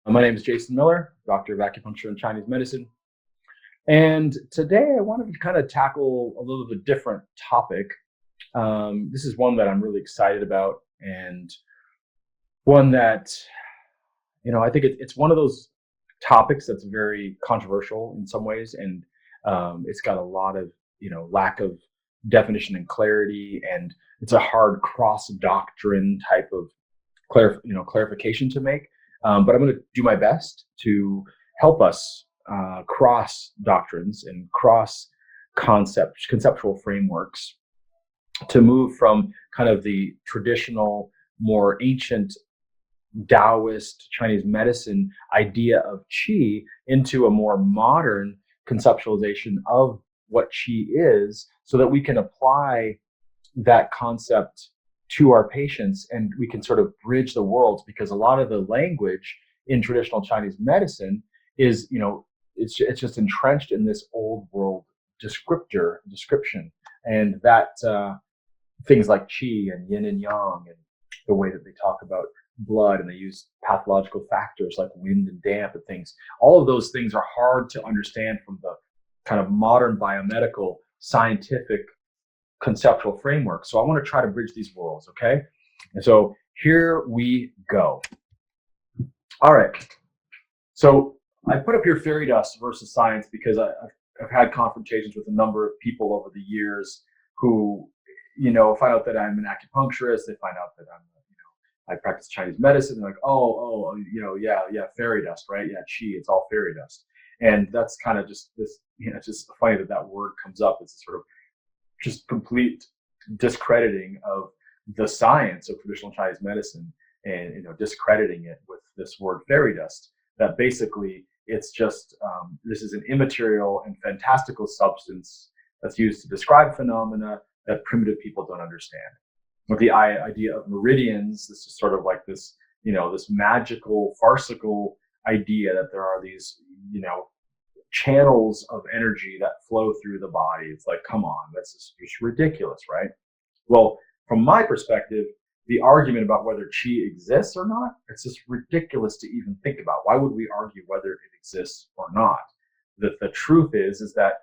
My name is Jason Miller, doctor of acupuncture and Chinese medicine. And today I wanted to kind of tackle a little bit different topic. This is one that I'm really excited about, and one that, I think it's one of those topics that's very controversial in some ways. And it's got a lot of, lack of definition and clarity. And it's a hard cross doctrine type of clarification to make. But I'm going to do my best to help us cross doctrines and cross conceptual frameworks to move from kind of the traditional, more ancient Taoist Chinese medicine idea of qi into a more modern conceptualization of what qi is, so that we can apply that concept to our patients and we can sort of bridge the worlds, because a lot of the language in traditional Chinese medicine is, it's just entrenched in this old world description, and that things like qi and yin and yang, and the way that they talk about blood, and they use pathological factors like wind and damp and things. All of those things are hard to understand from the kind of modern biomedical scientific conceptual framework. So I want to try to bridge these worlds, okay? And so here we go. All right. So I put up here fairy dust versus science because I've had confrontations with a number of people over the years who, find out that I'm an acupuncturist. They find out that I practice Chinese medicine. They're like, yeah, fairy dust, right? Yeah, qi, it's all fairy dust. And that's kind of just this, it's just funny that word comes up. It's sort of just complete discrediting of the science of traditional Chinese medicine, and discrediting it with this word fairy dust. That basically it's just this is an immaterial and fantastical substance that's used to describe phenomena that primitive people don't understand. With the idea of meridians, this is sort of like this, this magical, farcical idea that there are these, channels of energy that flow through the body. It's like, come on, that's just ridiculous, right? Well, from my perspective, the argument about whether qi exists or not, it's just ridiculous to even think about. Why would we argue whether it exists or not? The truth is that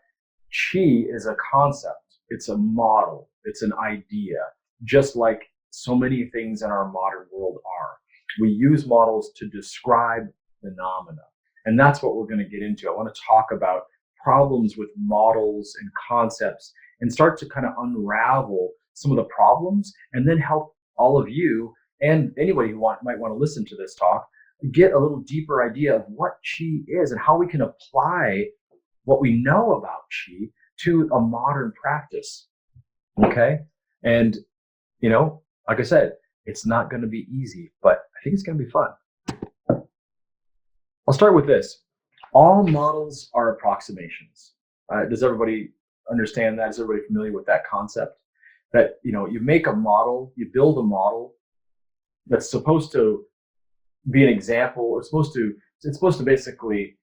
qi is a concept, it's a model, it's an idea, just like so many things in our modern world are. We use models to describe phenomena. And that's what we're going to get into. I want to talk about problems with models and concepts and start to kind of unravel some of the problems, and then help all of you and anybody who might want to listen to this talk get a little deeper idea of what qi is and how we can apply what we know about qi to a modern practice. Okay? And, like I said, it's not going to be easy, but I think it's going to be fun. I'll start with this. All models are approximations. Does everybody understand that? Is everybody familiar with that concept? That, you make a model, you build a model that's supposed to be an example, or it's supposed to basically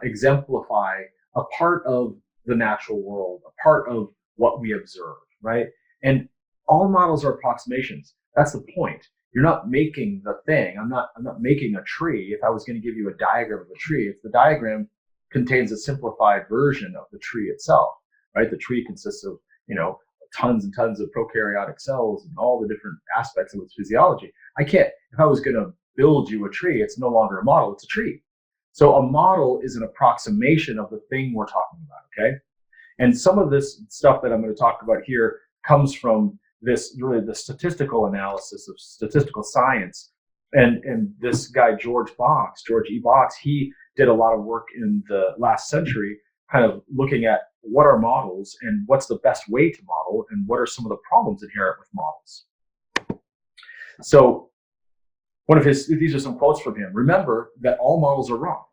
exemplify a part of the natural world, a part of what we observe, right? And all models are approximations. That's the point. You're not making the thing. I'm not making a tree. If I was going to give you a diagram of a tree, if the diagram contains a simplified version of the tree itself, right? The tree consists of, tons and tons of prokaryotic cells and all the different aspects of its physiology. If I was going to build you a tree, it's no longer a model, it's a tree. So a model is an approximation of the thing we're talking about, okay? And some of this stuff that I'm going to talk about here comes from the statistical analysis of statistical science. And this guy, George E. Box, he did a lot of work in the last century, kind of looking at what are models and what's the best way to model and what are some of the problems inherent with models. So these are some quotes from him. Remember that all models are wrong,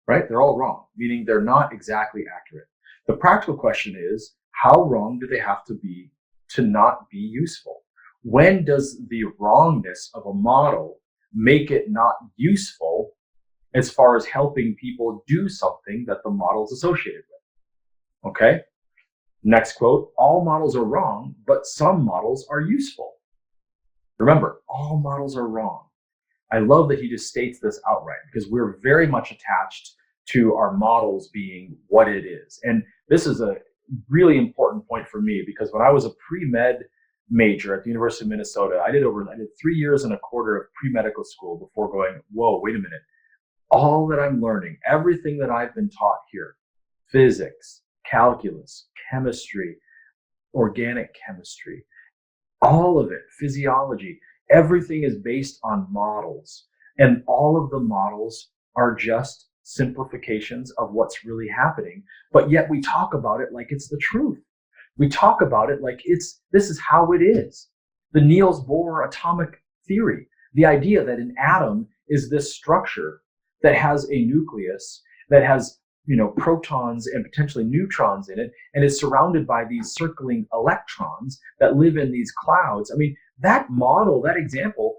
right? They're all wrong, meaning they're not exactly accurate. The practical question is, how wrong do they have to be to not be useful? When does the wrongness of a model make it not useful as far as helping people do something that the model is associated with? Okay. Next quote, all models are wrong, but some models are useful. Remember, all models are wrong. I love that he just states this outright, because we're very much attached to our models being what it is. And this is a really important point for me, because when I was a pre-med major at the University of Minnesota, I did 3 years and a quarter of pre-medical school before going, whoa, wait a minute. All that I'm learning, everything that I've been taught here, physics, calculus, chemistry, organic chemistry, all of it, physiology, everything is based on models. And all of the models are just simplifications of what's really happening. But yet we talk about it like it's the truth. We talk about it like this is how it is. The Niels Bohr atomic theory, the idea that an atom is this structure that has a nucleus, that has protons and potentially neutrons in it, and is surrounded by these circling electrons that live in these clouds. I mean, that model, that example,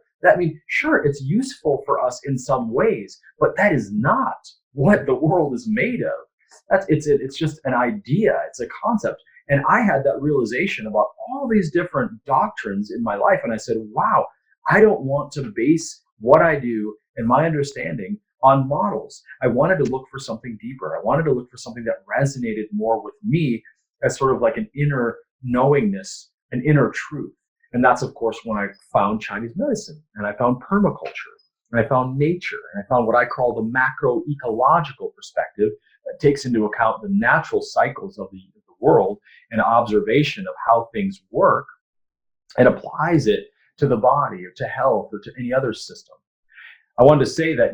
sure, it's useful for us in some ways, but that is not what the world is made of. It's just an idea, it's a concept. And I had that realization about all these different doctrines in my life, and I said, wow, I don't want to base what I do and my understanding on models. I wanted to look for something deeper. I wanted to look for something that resonated more with me as sort of like an inner knowingness, an inner truth. And that's, of course, when I found Chinese medicine, and I found permaculture, and I found nature, and I found what I call the macro-ecological perspective that takes into account the natural cycles of the world and observation of how things work, and applies it to the body or to health or to any other system. I wanted to say that,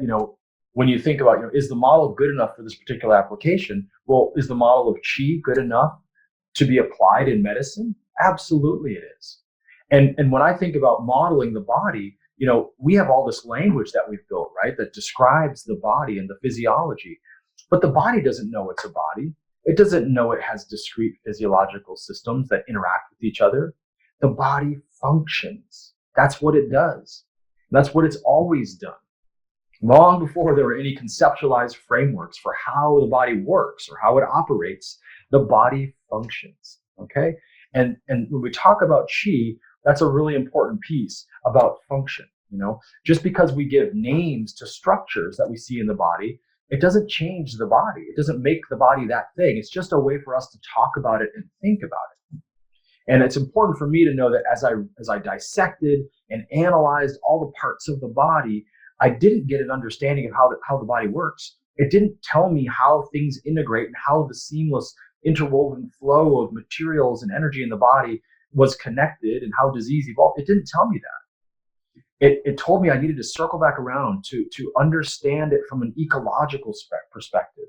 when you think about, is the model good enough for this particular application? Well, is the model of Qi good enough to be applied in medicine? Absolutely it is. And when I think about modeling the body, we have all this language that we've built, right, that describes the body and the physiology, but the body doesn't know it's a body. It doesn't know it has discrete physiological systems that interact with each other. The body functions. That's what it does. That's what it's always done. Long before there were any conceptualized frameworks for how the body works or how it operates, the body functions, okay? And when we talk about Qi, that's a really important piece about function, Just because we give names to structures that we see in the body, it doesn't change the body. It doesn't make the body that thing. It's just a way for us to talk about it and think about it. And it's important for me to know that as I dissected and analyzed all the parts of the body, I didn't get an understanding of how the body works. It didn't tell me how things integrate and how the seamless interwoven flow of materials and energy in the body was connected and how disease evolved. It didn't tell me that. It told me I needed to circle back around to understand it from an ecological perspective.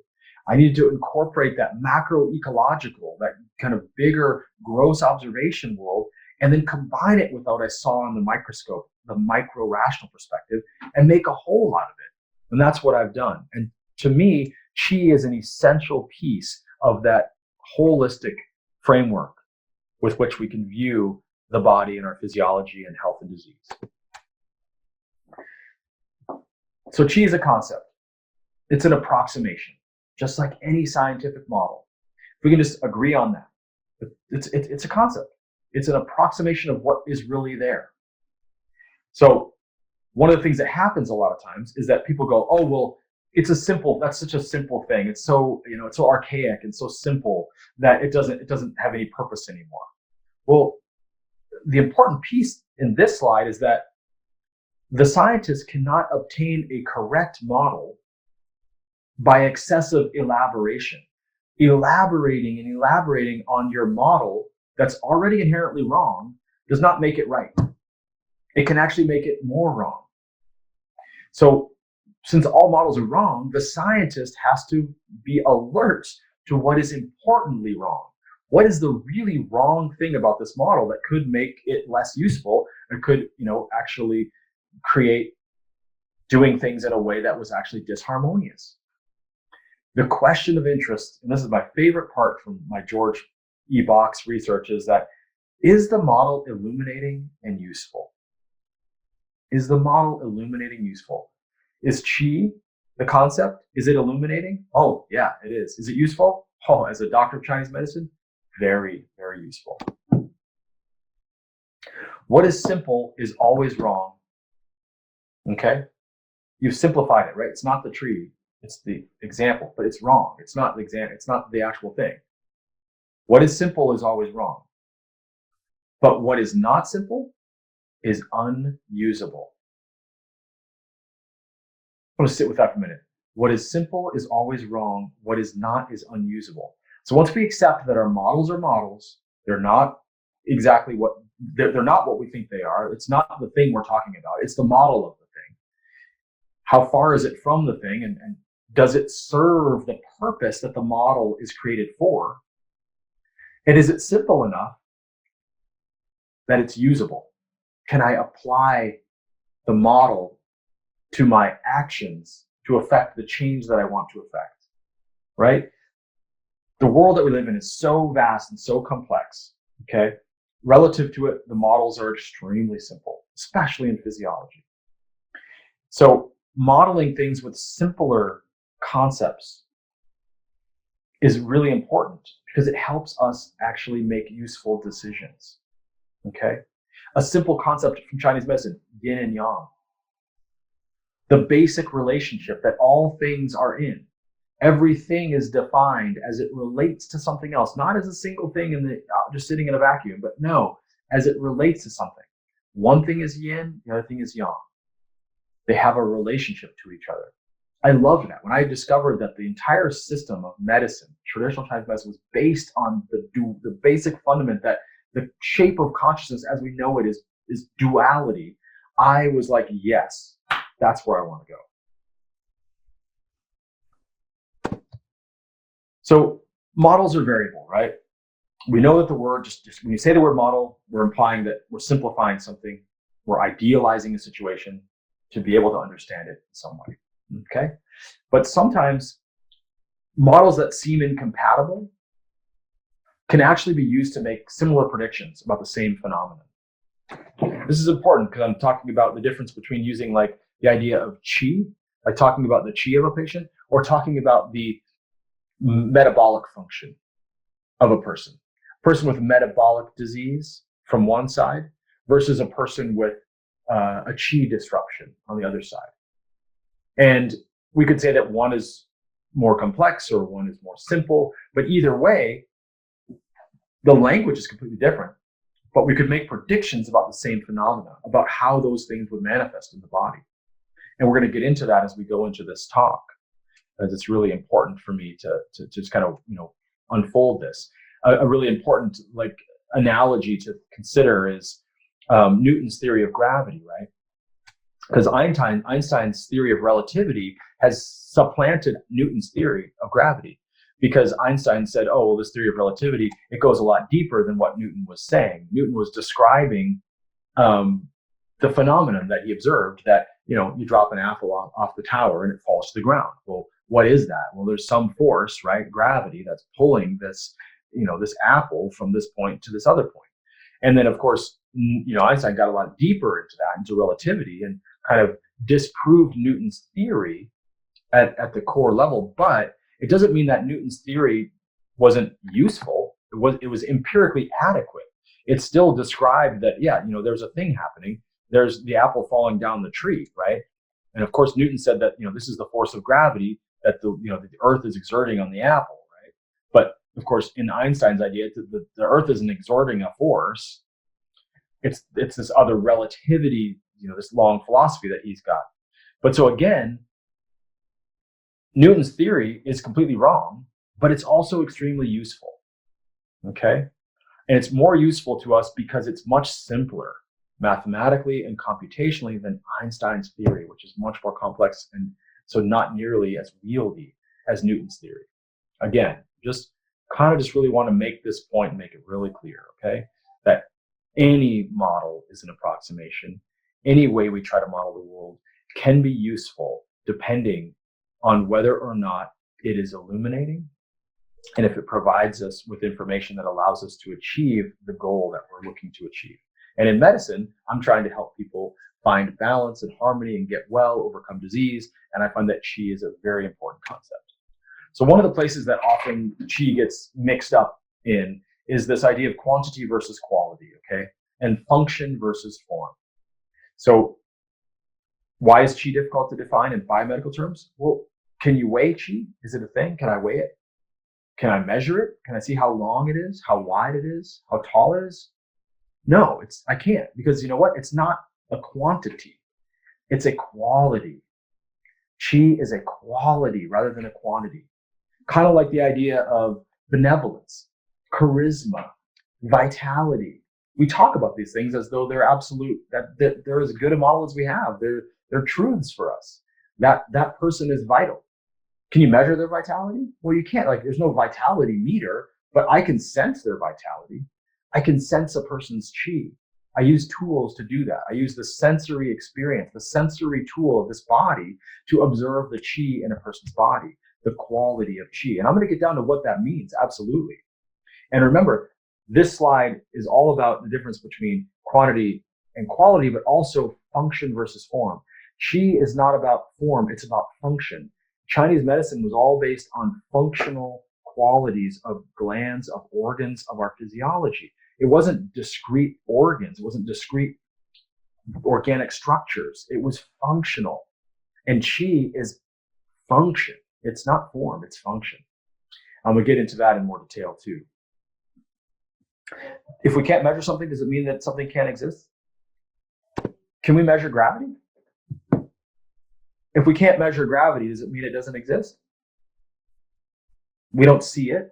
I needed to incorporate that macro-ecological, that kind of bigger, gross observation world, and then combine it with what I saw on the microscope, the micro-rational perspective, and make a whole out of it. And that's what I've done. And to me, Qi is an essential piece of that holistic framework with which we can view the body and our physiology and health and disease. So Qi is a concept. It's an approximation, just like any scientific model. If we can just agree on that, it's a concept. It's an approximation of what is really there. So one of the things that happens a lot of times is that people go, oh, well, that's such a simple thing. It's so, it's so archaic and so simple that it doesn't have any purpose anymore. Well, the important piece in this slide is that the scientists cannot obtain a correct model by excessive elaboration. Elaborating and elaborating on your model that's already inherently wrong does not make it right. It can actually make it more wrong. So since all models are wrong, the scientist has to be alert to what is importantly wrong. What is the really wrong thing about this model that could make it less useful and could, actually create doing things in a way that was actually disharmonious? The question of interest, and this is my favorite part from my George E. Box research, is that, is the model illuminating and useful? Is the model illuminating useful? Is Qi, the concept, is it illuminating? Oh, yeah, it is. Is it useful? Oh, as a doctor of Chinese medicine, very, very useful. What is simple is always wrong. Okay? You've simplified it, right? It's not the tree, it's the example, but it's wrong. It's not the example, it's not the actual thing. What is simple is always wrong. But what is not simple is unusable. I'm going to sit with that for a minute. What is simple is always wrong. What is not is unusable. So once we accept that our models are models, they're not exactly what they're not what we think they are. It's not the thing we're talking about. It's the model of the thing. How far is it from the thing, and does it serve the purpose that the model is created for? And is it simple enough that it's usable? Can I apply the model to my actions to affect the change that I want to affect, right? The world that we live in is so vast and so complex, okay? Relative to it, the models are extremely simple, especially in physiology. So modeling things with simpler concepts is really important because it helps us actually make useful decisions, okay? A simple concept from Chinese medicine, yin and yang. The basic relationship that all things are in. Everything is defined as it relates to something else, not as a single thing in the just sitting in a vacuum, but no, as it relates to something. One thing is yin, the other thing is yang. They have a relationship to each other. I love that. When I discovered that the entire system of medicine, traditional Chinese medicine, was based on the basic fundament that the shape of consciousness as we know it is duality, I was like, yes, that's where I want to go. So models are variable, right? We know that the word, just when you say the word model, we're implying that we're simplifying something, we're idealizing a situation to be able to understand it in some way, okay? But sometimes models that seem incompatible can actually be used to make similar predictions about the same phenomenon. This is important because I'm talking about the difference between using like the idea of qi, like talking about the qi of a patient, or talking about the metabolic function of a person. A person with metabolic disease from one side versus a person with a qi disruption on the other side. And we could say that one is more complex or one is more simple, but either way, the language is completely different. But we could make predictions about the same phenomena, about how those things would manifest in the body. And we're going to get into that as we go into this talk, as it's really important for me to just kind of, unfold this. A really important like analogy to consider is Newton's theory of gravity, right? Because Einstein's theory of relativity has supplanted Newton's theory of gravity. Because Einstein said, oh, well, this theory of relativity, it goes a lot deeper than what Newton was saying. Newton was describing the phenomenon that he observed, that, you drop an apple off the tower and it falls to the ground. Well, what is that? Well, there's some force, right? Gravity that's pulling this, this apple from this point to this other point. And then, of course, Einstein got a lot deeper into that, into relativity, and kind of disproved Newton's theory at the core level. But it doesn't mean that Newton's theory wasn't useful. It was empirically adequate. It still described that, there's a thing happening. There's the apple falling down the tree, right? And of course, Newton said that, this is the force of gravity that the Earth is exerting on the apple, right? But of course, in Einstein's idea, the Earth isn't exerting a force. It's this other relativity, this long philosophy that he's got. But so again, Newton's theory is completely wrong, but it's also extremely useful, okay? And it's more useful to us because it's much simpler mathematically and computationally than Einstein's theory, which is much more complex and so not nearly as wieldy as Newton's theory. Again, just really want to make this point and make it really clear, okay? That any model is an approximation. Any way we try to model the world can be useful depending on whether or not it is illuminating and if it provides us with information that allows us to achieve the goal that we're looking to achieve. And in medicine, I'm trying to help people find balance and harmony and get well, overcome disease. And I find that qi is a very important concept. So one of the places that often qi gets mixed up in is this idea of quantity versus quality, okay? And function versus form. So Why is qi difficult to define in biomedical terms? Well, can you weigh qi? Is it a thing? Can I weigh it? Can I measure it? Can I see how long it is, how wide it is, how tall it is? No, I can't, because you know what? It's not a quantity. It's a quality. Qi is a quality rather than a quantity. Kind of like the idea of benevolence, charisma, vitality. We talk about these things as though they're absolute, that they're as good a model as we have. They're truths for us. That person is vital. Can you measure their vitality? Well, you can't. Like, there's no vitality meter, but I can sense their vitality. I can sense a person's qi. I use tools to do that. I use the sensory experience, the sensory tool of this body to observe the qi in a person's body, the quality of qi. And I'm going to get down to what that means, absolutely. And remember, this slide is all about the difference between quantity and quality, but also function versus form. Qi is not about form, it's about function. Chinese medicine was all based on functional qualities of glands, of organs, of our physiology. It wasn't discrete organs. It wasn't discrete organic structures. It was functional. And qi is function. It's not form, it's function. I'm going to get into that in more detail too. If we can't measure something, does it mean that something can't exist? Can we measure gravity? If we can't measure gravity, does it mean it doesn't exist? We don't see it.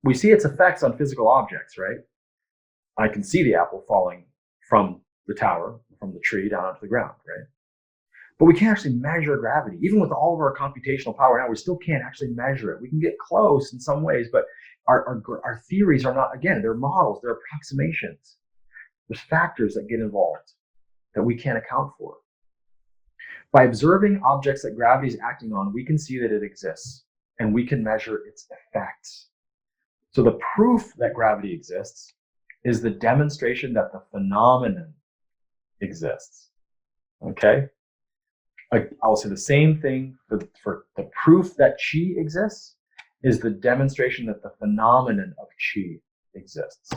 We see its effects on physical objects, right? I can see the apple falling from the tower, from the tree down onto the ground, right? But we can't actually measure gravity. Even with all of our computational power now, we still can't actually measure it. We can get close in some ways, but our theories are not, again, they're models, they're approximations. There's factors that get involved that we can't account for. By observing objects that gravity is acting on, we can see that it exists and we can measure its effects. So the proof that gravity exists is the demonstration that the phenomenon exists. Okay? I'll say the same thing for the proof that qi exists is the demonstration that the phenomenon of qi exists.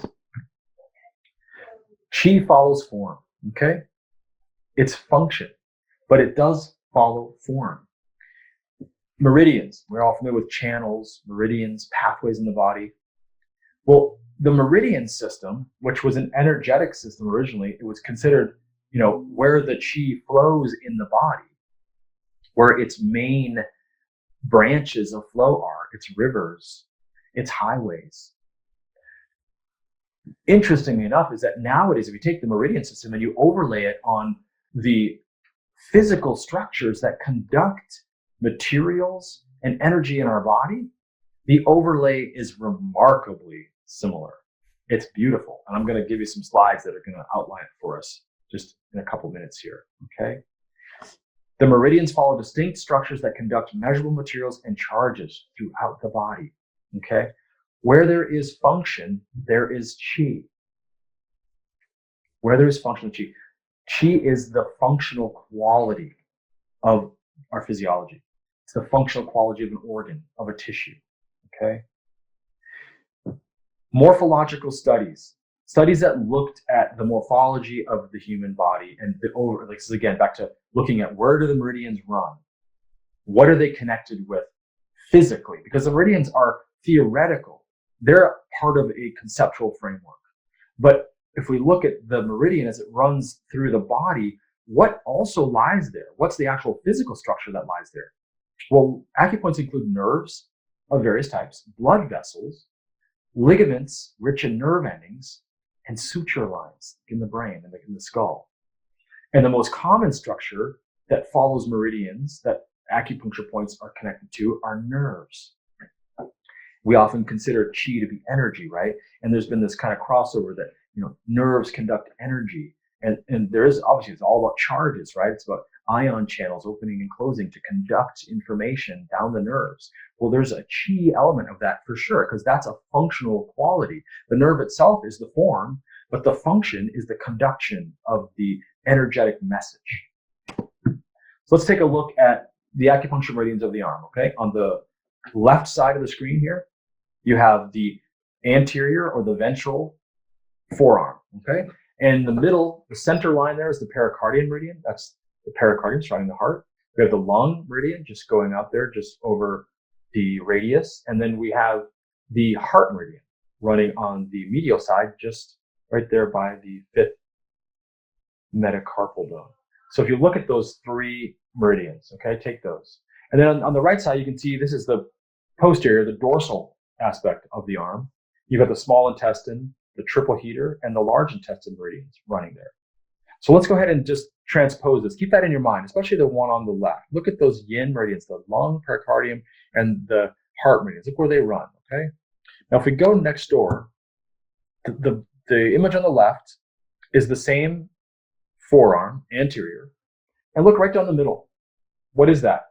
Qi follows form, okay? It's function, but it does follow form. Meridians, we're all familiar with channels, meridians, pathways in the body. Well, the meridian system, which was an energetic system originally, it was considered, where the qi flows in the body, where its main branches of flow are, its rivers, its highways. Interestingly enough, is that nowadays, if you take the meridian system and you overlay it on the physical structures that conduct materials and energy in our body, the overlay is remarkably similar. It's beautiful. And I'm going to give you some slides that are going to outline it for us just in a couple minutes here, okay? The meridians follow distinct structures that conduct measurable materials and charges throughout the body, okay? Where there is function, there is qi. Where there is function, qi. Qi is the functional quality of our physiology. It's the functional quality of an organ, of a tissue, okay? Morphological studies that looked at the morphology of the human body and this is again back to looking at where do the meridians run? What are they connected with physically? Because the meridians are theoretical. They're part of a conceptual framework. But if we look at the meridian as it runs through the body, what also lies there? What's the actual physical structure that lies there? Well, acupoints include nerves of various types, blood vessels, ligaments rich in nerve endings, and suture lines in the brain and in the skull. And the most common structure that follows meridians that acupuncture points are connected to are nerves. We often consider qi to be energy, right? And there's been this kind of crossover that, nerves conduct energy. And there is, obviously, it's all about charges, right? It's about ion channels opening and closing to conduct information down the nerves. Well, there's a qi element of that for sure, because that's a functional quality. The nerve itself is the form, but the function is the conduction of the energetic message. So let's take a look at the acupuncture meridians of the arm, okay? On the left side of the screen here, you have the anterior or the ventral forearm, okay? And in the middle, the center line there is the pericardial meridian. That's the pericardium surrounding the heart. We have the lung meridian just going out there, just over the radius. And then we have the heart meridian running on the medial side, just right there by the fifth metacarpal bone. So if you look at those three meridians, okay, take those. And then on the right side, you can see this is the posterior, the dorsal aspect of the arm. You've got the small intestine, the triple heater, and the large intestine meridians running there. So let's go ahead and just transpose this. Keep that in your mind, especially the one on the left. Look at those yin meridians, the lung, pericardium, and the heart meridians. Look where they run, okay? Now, if we go next door, the image on the left is the same forearm, anterior, and look right down the middle. What is that?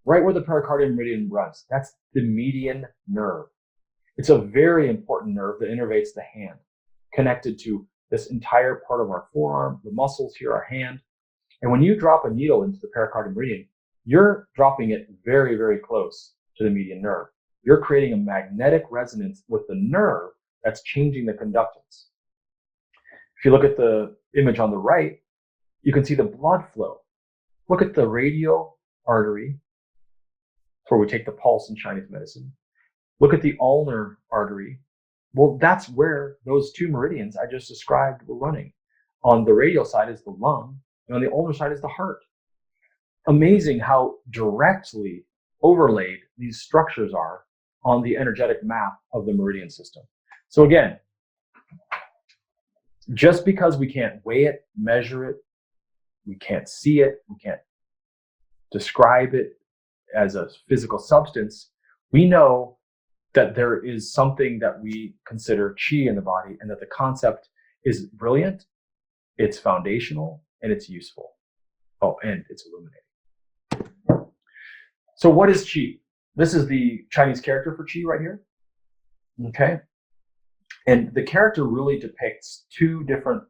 Right where the pericardium meridian runs. That's the median nerve. It's a very important nerve that innervates the hand, connected to this entire part of our forearm, the muscles here, our hand. And when you drop a needle into the pericardium meridian, you're dropping it very, very close to the median nerve. You're creating a magnetic resonance with the nerve that's changing the conductance. If you look at the image on the right, you can see the blood flow. Look at the radial artery, where we take the pulse in Chinese medicine. Look at the ulnar artery. Well, that's where those two meridians I just described were running. On the radial side is the lung, and on the ulnar side is the heart. Amazing how directly overlaid these structures are on the energetic map of the meridian system. So again, just because we can't weigh it, measure it, we can't see it, we can't describe it as a physical substance, we know that there is something that we consider qi in the body, and that the concept is brilliant, it's foundational, and it's useful. Oh, and it's illuminating. So what is qi? This is the Chinese character for qi right here. Okay. And the character really depicts two different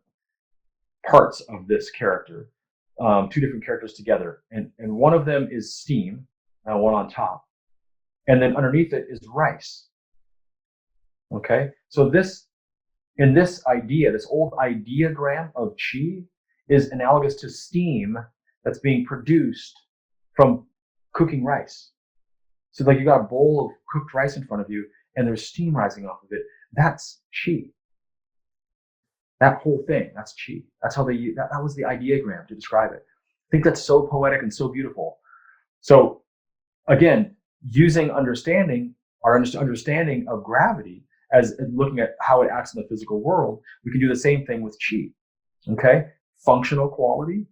parts of this character, two different characters together. And one of them is steam, one on top. And then underneath it is rice. Okay, so in this idea, this old ideogram of qi is analogous to steam that's being produced from cooking rice. So like you got a bowl of cooked rice in front of you and there's steam rising off of it. That's qi. That whole thing, that's qi. That's how that was the ideogram to describe it. I think that's so poetic and so beautiful. So again, using understanding, our understanding of gravity as looking at how it acts in the physical world, we can do the same thing with qi, okay? Functional quality.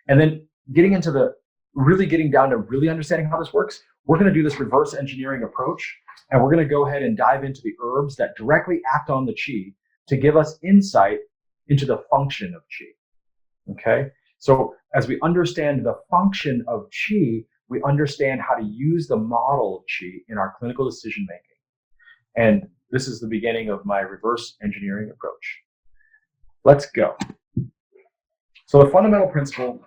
And then getting down to really understanding how this works, we're gonna do this reverse engineering approach, and we're gonna go ahead and dive into the herbs that directly act on the qi to give us insight into the function of qi, okay? So as we understand the function of qi, we understand how to use the model of qi in our clinical decision making. And this is the beginning of my reverse engineering approach. Let's go. So the fundamental principle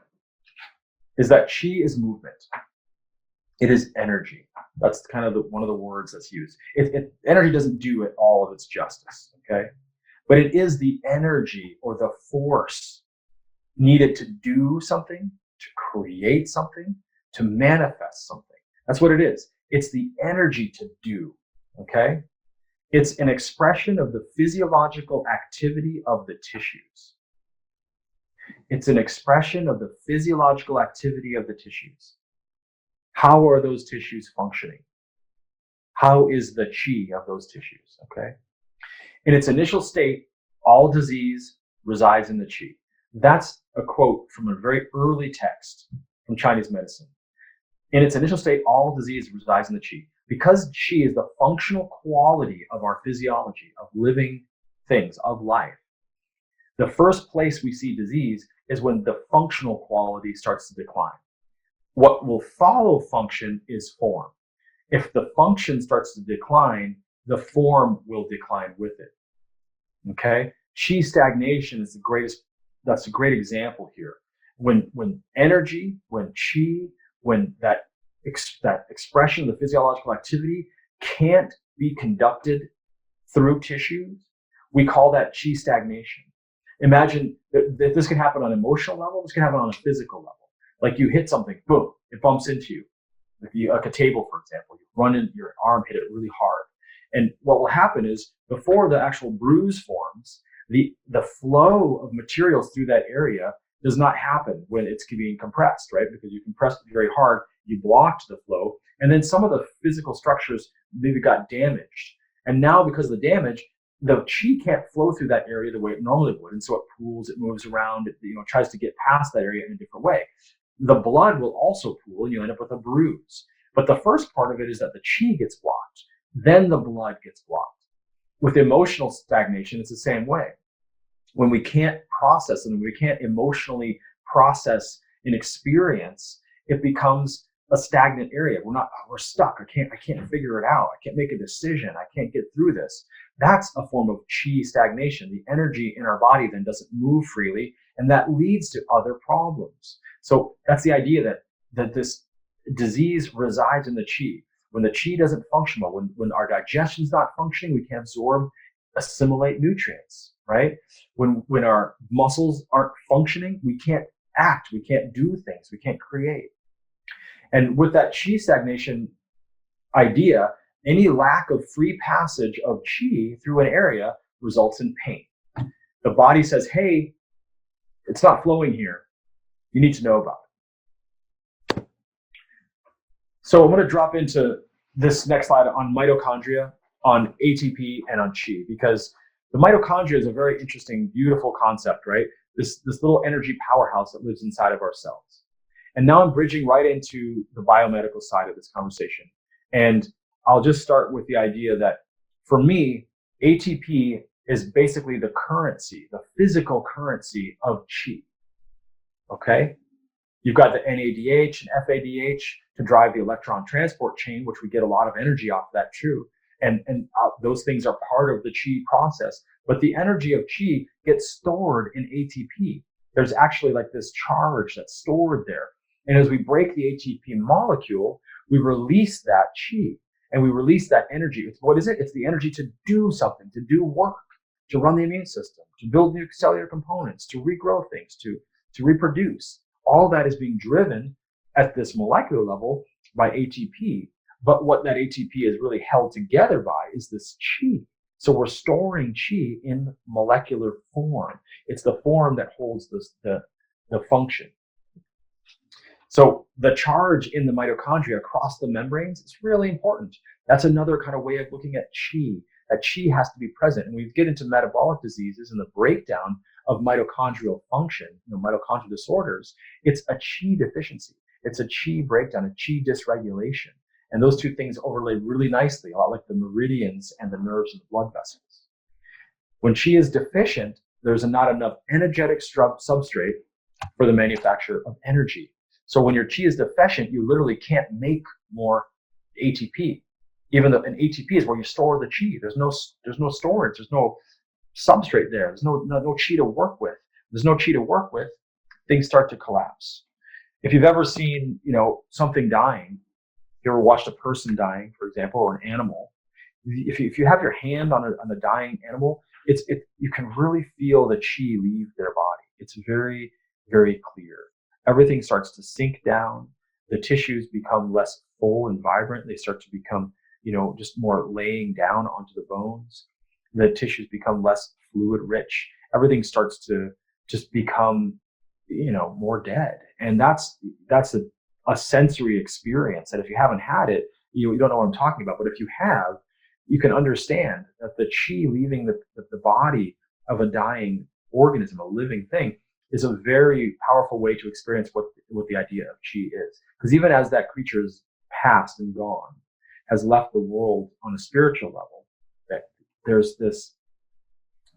is that qi is movement. It is energy. That's kind of one of the words that's used. Energy doesn't do it all of its justice, okay? But it is the energy or the force needed to do something, to create something, to manifest something. That's what it is. It's the energy to do, okay? It's an expression of the physiological activity of the tissues. It's an expression of the physiological activity of the tissues. How are those tissues functioning? How is the qi of those tissues, okay? In its initial state, all disease resides in the qi. That's a quote from a very early text from Chinese medicine. In its initial state, all disease resides in the qi. Because qi is the functional quality of our physiology, of living things, of life, the first place we see disease is when the functional quality starts to decline. What will follow function is form. If the function starts to decline, the form will decline with it. Okay? Qi stagnation is that's a great example here. When energy, when qi, when that expression of the physiological activity can't be conducted through tissues, we call that qi stagnation. Imagine that this can happen on an emotional level, this can happen on a physical level. Like you hit something, boom, it bumps into you. Like a table, for example, you run in, your arm hit it really hard. And what will happen is before the actual bruise forms, the flow of materials through that area does not happen when it's being compressed, right? Because you compressed it very hard, you blocked the flow, and then some of the physical structures maybe got damaged. And now because of the damage, the chi can't flow through that area the way it normally would, and so it pools, it moves around, it tries to get past that area in a different way. The blood will also pool, and you end up with a bruise. But the first part of it is that the chi gets blocked, then the blood gets blocked. With emotional stagnation, it's the same way. When we can't process and we can't emotionally process an experience, it becomes a stagnant area. We're stuck. I can't figure it out. I can't make a decision. I can't get through this. That's a form of chi stagnation. The energy in our body then doesn't move freely, and that leads to other problems. So that's the idea that this disease resides in the chi. When the chi doesn't function well, when our digestion's not functioning, we can't absorb, assimilate nutrients, right? When our muscles aren't functioning, we can't act, we can't do things, we can't create. And with that chi stagnation idea, any lack of free passage of chi through an area results in pain. The body says, hey, it's not flowing here. You need to know about it. So I'm going to drop into this next slide on mitochondria, on ATP, and on chi, because the mitochondria is a very interesting, beautiful concept, right? This little energy powerhouse that lives inside of our cells. And now I'm bridging right into the biomedical side of this conversation. And I'll just start with the idea that for me, ATP is basically the currency, the physical currency of chi. Okay? You've got the NADH and FADH to drive the electron transport chain, which we get a lot of energy off of that too. And those things are part of the chi process. But the energy of chi gets stored in ATP. There's actually like this charge that's stored there. And as we break the ATP molecule, we release that chi and we release that energy. What is it? It's the energy to do something, to do work, to run the immune system, to build new cellular components, to regrow things, to reproduce. All that is being driven at this molecular level by ATP. But what that ATP is really held together by is this chi. So we're storing chi in molecular form. It's the form that holds the function. So the charge in the mitochondria across the membranes is really important. That's another kind of way of looking at chi. That chi has to be present. And we get into metabolic diseases and the breakdown of mitochondrial function, mitochondrial disorders. It's a chi deficiency. It's a chi breakdown, a chi dysregulation. And those two things overlay really nicely, a lot like the meridians and the nerves and the blood vessels. When chi is deficient, there's not enough energetic substrate for the manufacture of energy. So when your chi is deficient, you literally can't make more ATP. Even though an ATP is where you store the chi. There's no storage. There's no substrate there. There's no chi to work with. There's no chi to work with. Things start to collapse. If you've ever seen, something dying, if you ever watched a person dying, for example, or an animal, if you have your hand on a dying animal, you can really feel the chi leave their body. It's very, very clear. Everything starts to sink down. The tissues become less full and vibrant. They start to become, just more laying down onto the bones. The tissues become less fluid rich. Everything starts to just become, more dead. And that's a sensory experience that if you haven't had it, you don't know what I'm talking about. But if you have, you can understand that the chi leaving the body of a dying organism, a living thing, is a very powerful way to experience what the idea of chi is. Because even as that creature is passed and gone, has left the world on a spiritual level, that there's this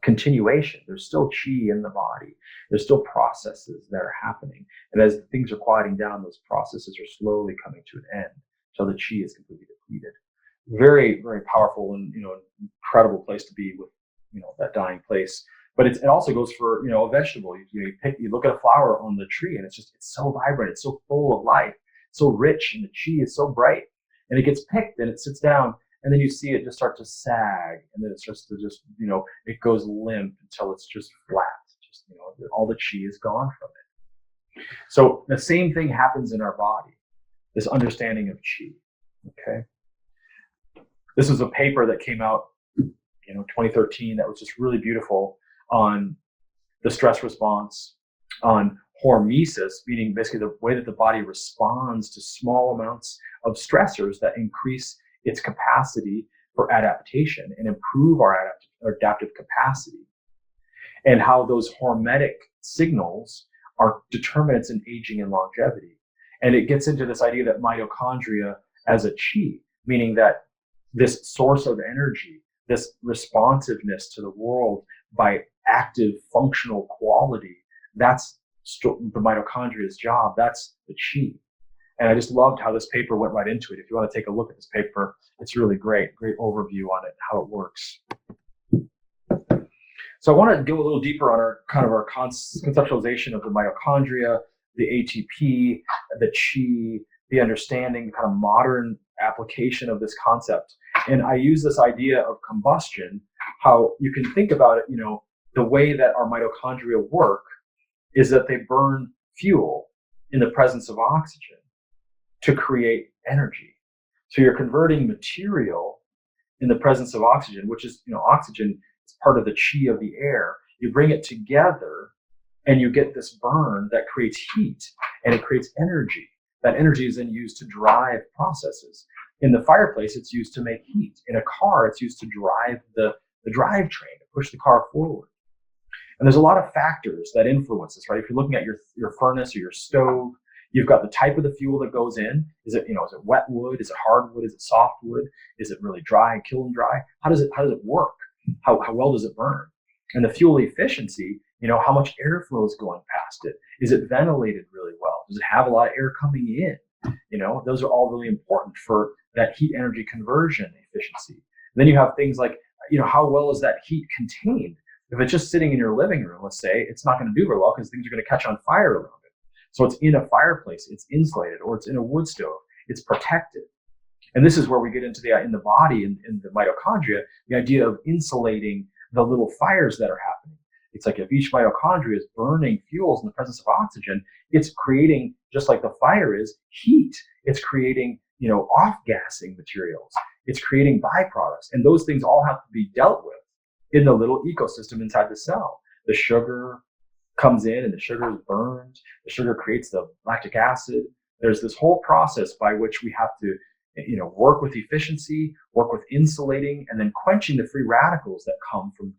continuation. There's still chi in the body. There's still processes that are happening. And as things are quieting down, those processes are slowly coming to an end until the chi is completely depleted. Very, very powerful and incredible place to be with that dying place. But it also goes for a vegetable. You look at a flower on the tree, and it's so vibrant, it's so full of life, so rich, and the chi is so bright. And it gets picked, and it sits down, and then you see it just start to sag, and then it starts to it goes limp until it's just flat. All the chi is gone from it. So the same thing happens in our body, this understanding of qi. Okay. This was a paper that came out, 2013, that was just really beautiful on the stress response, on hormesis, meaning basically the way that the body responds to small amounts of stressors that increase its capacity for adaptation and improve our adaptive capacity, and how those hormetic signals are determinants in aging and longevity. And it gets into this idea that mitochondria as a chi, meaning that this source of energy, this responsiveness to the world by active functional quality, that's the mitochondria's job. That's the chi. And I just loved how this paper went right into it. If you want to take a look at this paper, it's really great. Great overview on it, how it works. So I want to go a little deeper on our conceptualization of the mitochondria, the ATP, the chi, the understanding, the kind of modern application of this concept. And I use this idea of combustion, how you can think about it, the way that our mitochondria work is that they burn fuel in the presence of oxygen to create energy. So you're converting material in the presence of oxygen, which is, oxygen is part of the chi of the air. You bring it together and you get this burn that creates heat and it creates energy. That energy is then used to drive processes. In the fireplace, it's used to make heat. In a car, it's used to drive the drivetrain, to push the car forward. And there's a lot of factors that influence this, right? If you're looking at your furnace or your stove, you've got the type of the fuel that goes in. Is it wet wood? Is it hardwood? Is it softwood? Is it really dry, kiln dry? How does it work? How well does it burn? And the fuel efficiency, how much airflow is going past it? Is it ventilated really well? Does it have a lot of air coming in? Those are all really important for that heat energy conversion efficiency. Then you have things like, how well is that heat contained? If it's just sitting in your living room, let's say, it's not going to do very well because things are going to catch on fire around it. So it's in a fireplace, it's insulated, or it's in a wood stove, it's protected. And this is where we get into in the body, in the mitochondria, the idea of insulating the little fires that are happening. It's like if each mitochondria is burning fuels in the presence of oxygen, it's creating, just like the fire is, heat. It's creating, off-gassing materials. It's creating byproducts. And those things all have to be dealt with in the little ecosystem inside the cell. The sugar comes in and the sugar is burned. The sugar creates the lactic acid. There's this whole process by which we have to work with efficiency, work with insulating, and then quenching the free radicals that come from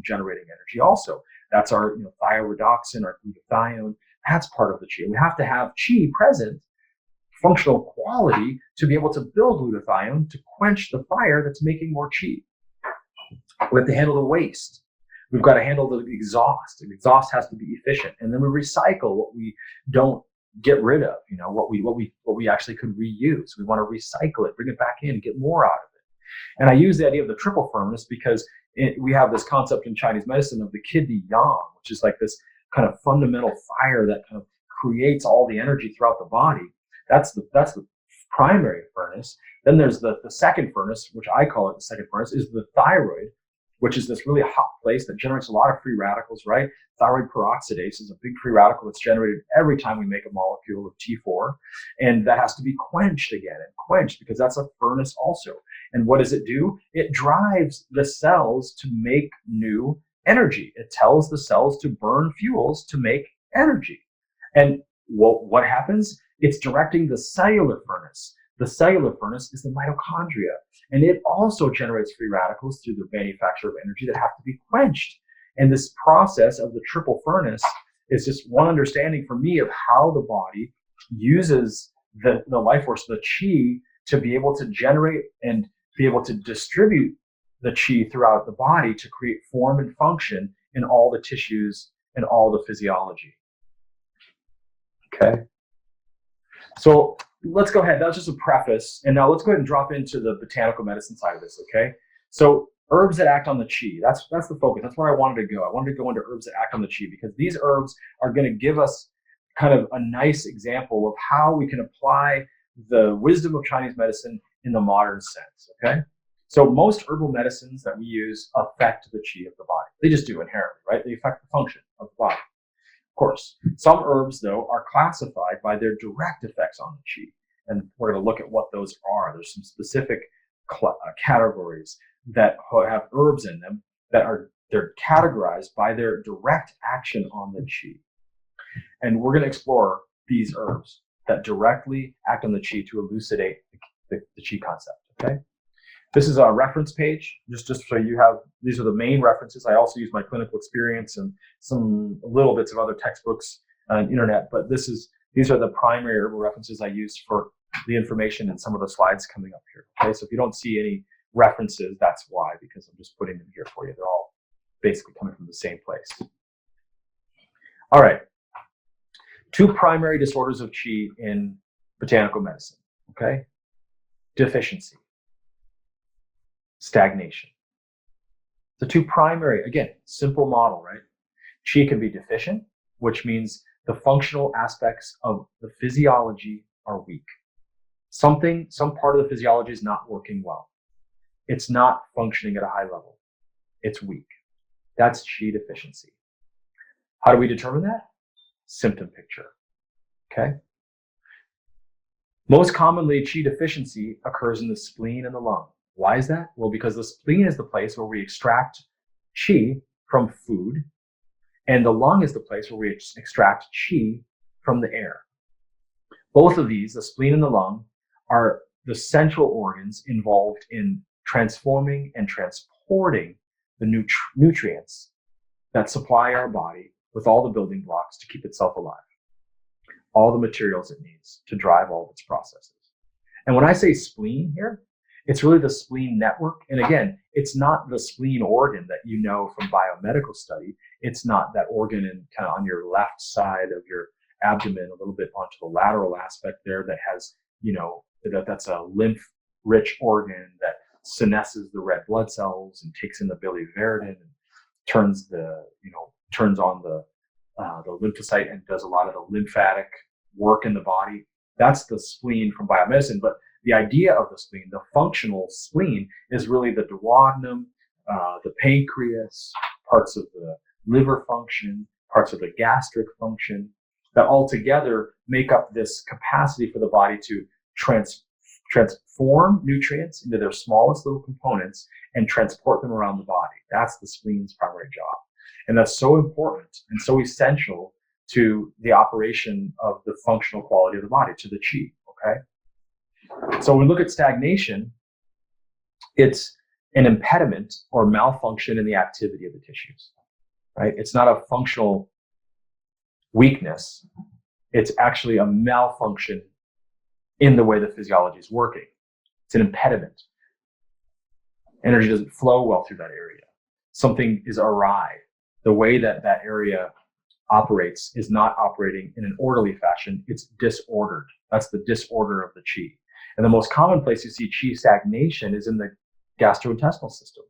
generating energy. Also, that's our thioredoxin, our glutathione. That's part of the chi. We have to have chi present, functional quality, to be able to build glutathione to quench the fire that's making more chi. We have to handle the waste. We've got to handle the exhaust. The exhaust has to be efficient, and then we recycle what we don't get rid of. What we actually could reuse. We want to recycle it, bring it back in, get more out of it. And I use the idea of the triple furnace because we have this concept in Chinese medicine of the kidney yang, which is like this kind of fundamental fire that kind of creates all the energy throughout the body. That's the primary furnace. Then there's the second furnace, which I call it the second furnace, is the thyroid, which is this really hot place that generates a lot of free radicals, right? Thyroid peroxidase is a big free radical that's generated every time we make a molecule of T4. And that has to be quenched again and quenched because that's a furnace also. And what does it do? It drives the cells to make new energy. It tells the cells to burn fuels to make energy. And what happens? It's directing the cellular furnace. The cellular furnace is the mitochondria, and it also generates free radicals through the manufacture of energy that have to be quenched. And this process of the triple furnace is just one understanding for me of how the body uses the life force, the chi, to be able to generate and be able to distribute the chi throughout the body to create form and function in all the tissues and all the physiology. Okay. So let's go ahead. That was just a preface. And now let's go ahead and drop into the botanical medicine side of this, okay? So herbs that act on the chi, that's the focus. That's where I wanted to go. I wanted to go into herbs that act on the chi because these herbs are going to give us kind of a nice example of how we can apply the wisdom of Chinese medicine in the modern sense, okay? So most herbal medicines that we use affect the chi of the body. They just do inherently, right? They affect the function of the body. course. Some herbs, though, are classified by their direct effects on the qi. And we're going to look at what those are. There's some specific categories that have herbs in them they're categorized by their direct action on the qi. And we're going to explore these herbs that directly act on the qi to elucidate the qi concept, okay? This is a reference page, just so you have, these are the main references. I also use my clinical experience and some little bits of other textbooks on the internet, but these are the primary herbal references I use for the information in some of the slides coming up here, okay? So if you don't see any references, that's why, because I'm just putting them here for you. They're all basically coming from the same place. All right. 2 primary disorders of qi in botanical medicine, okay? Deficiency, stagnation. The 2 primary, again, simple model, right? Qi can be deficient, which means the functional aspects of the physiology are weak. Some part of the physiology is not working well. It's not functioning at a high level. It's weak. That's qi deficiency. How do we determine that? Symptom picture, okay? Most commonly, qi deficiency occurs in the spleen and the lung. Why is that? Well, because the spleen is the place where we extract qi from food, and the lung is the place where we extract qi from the air. Both of these, the spleen and the lung, are the central organs involved in transforming and transporting the nutrients that supply our body with all the building blocks to keep itself alive, all the materials it needs to drive all of its processes. And when I say spleen here, it's really the spleen network. And again, it's not the spleen organ that you know from biomedical study. It's not that organ in kind of on your left side of your abdomen, a little bit onto the lateral aspect there that has, that's a lymph-rich organ that senesces the red blood cells and takes in the biliverdin and turns on the lymphocyte and does a lot of the lymphatic work in the body. That's the spleen from biomedicine. But the idea of the spleen, the functional spleen, is really the duodenum, the pancreas, parts of the liver function, parts of the gastric function, that all together make up this capacity for the body to transform nutrients into their smallest little components and transport them around the body. That's the spleen's primary job. And that's so important and so essential to the operation of the functional quality of the body, to the qi, okay? So when we look at stagnation, it's an impediment or malfunction in the activity of the tissues, right? It's not a functional weakness. It's actually a malfunction in the way the physiology is working. It's an impediment. Energy doesn't flow well through that area. Something is awry. The way that that area operates is not operating in an orderly fashion. It's disordered. That's the disorder of the qi. And the most common place you see qi stagnation is in the gastrointestinal system,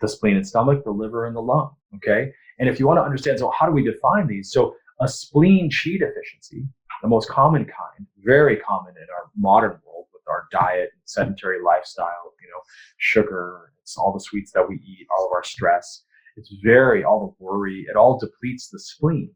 the spleen and stomach, the liver, and the lung, okay? And if you want to understand, so how do we define these? So a spleen qi deficiency, the most common kind, very common in our modern world with our diet and sedentary lifestyle, sugar, it's all the sweets that we eat, all of our stress, it's all the worry, it all depletes the spleen.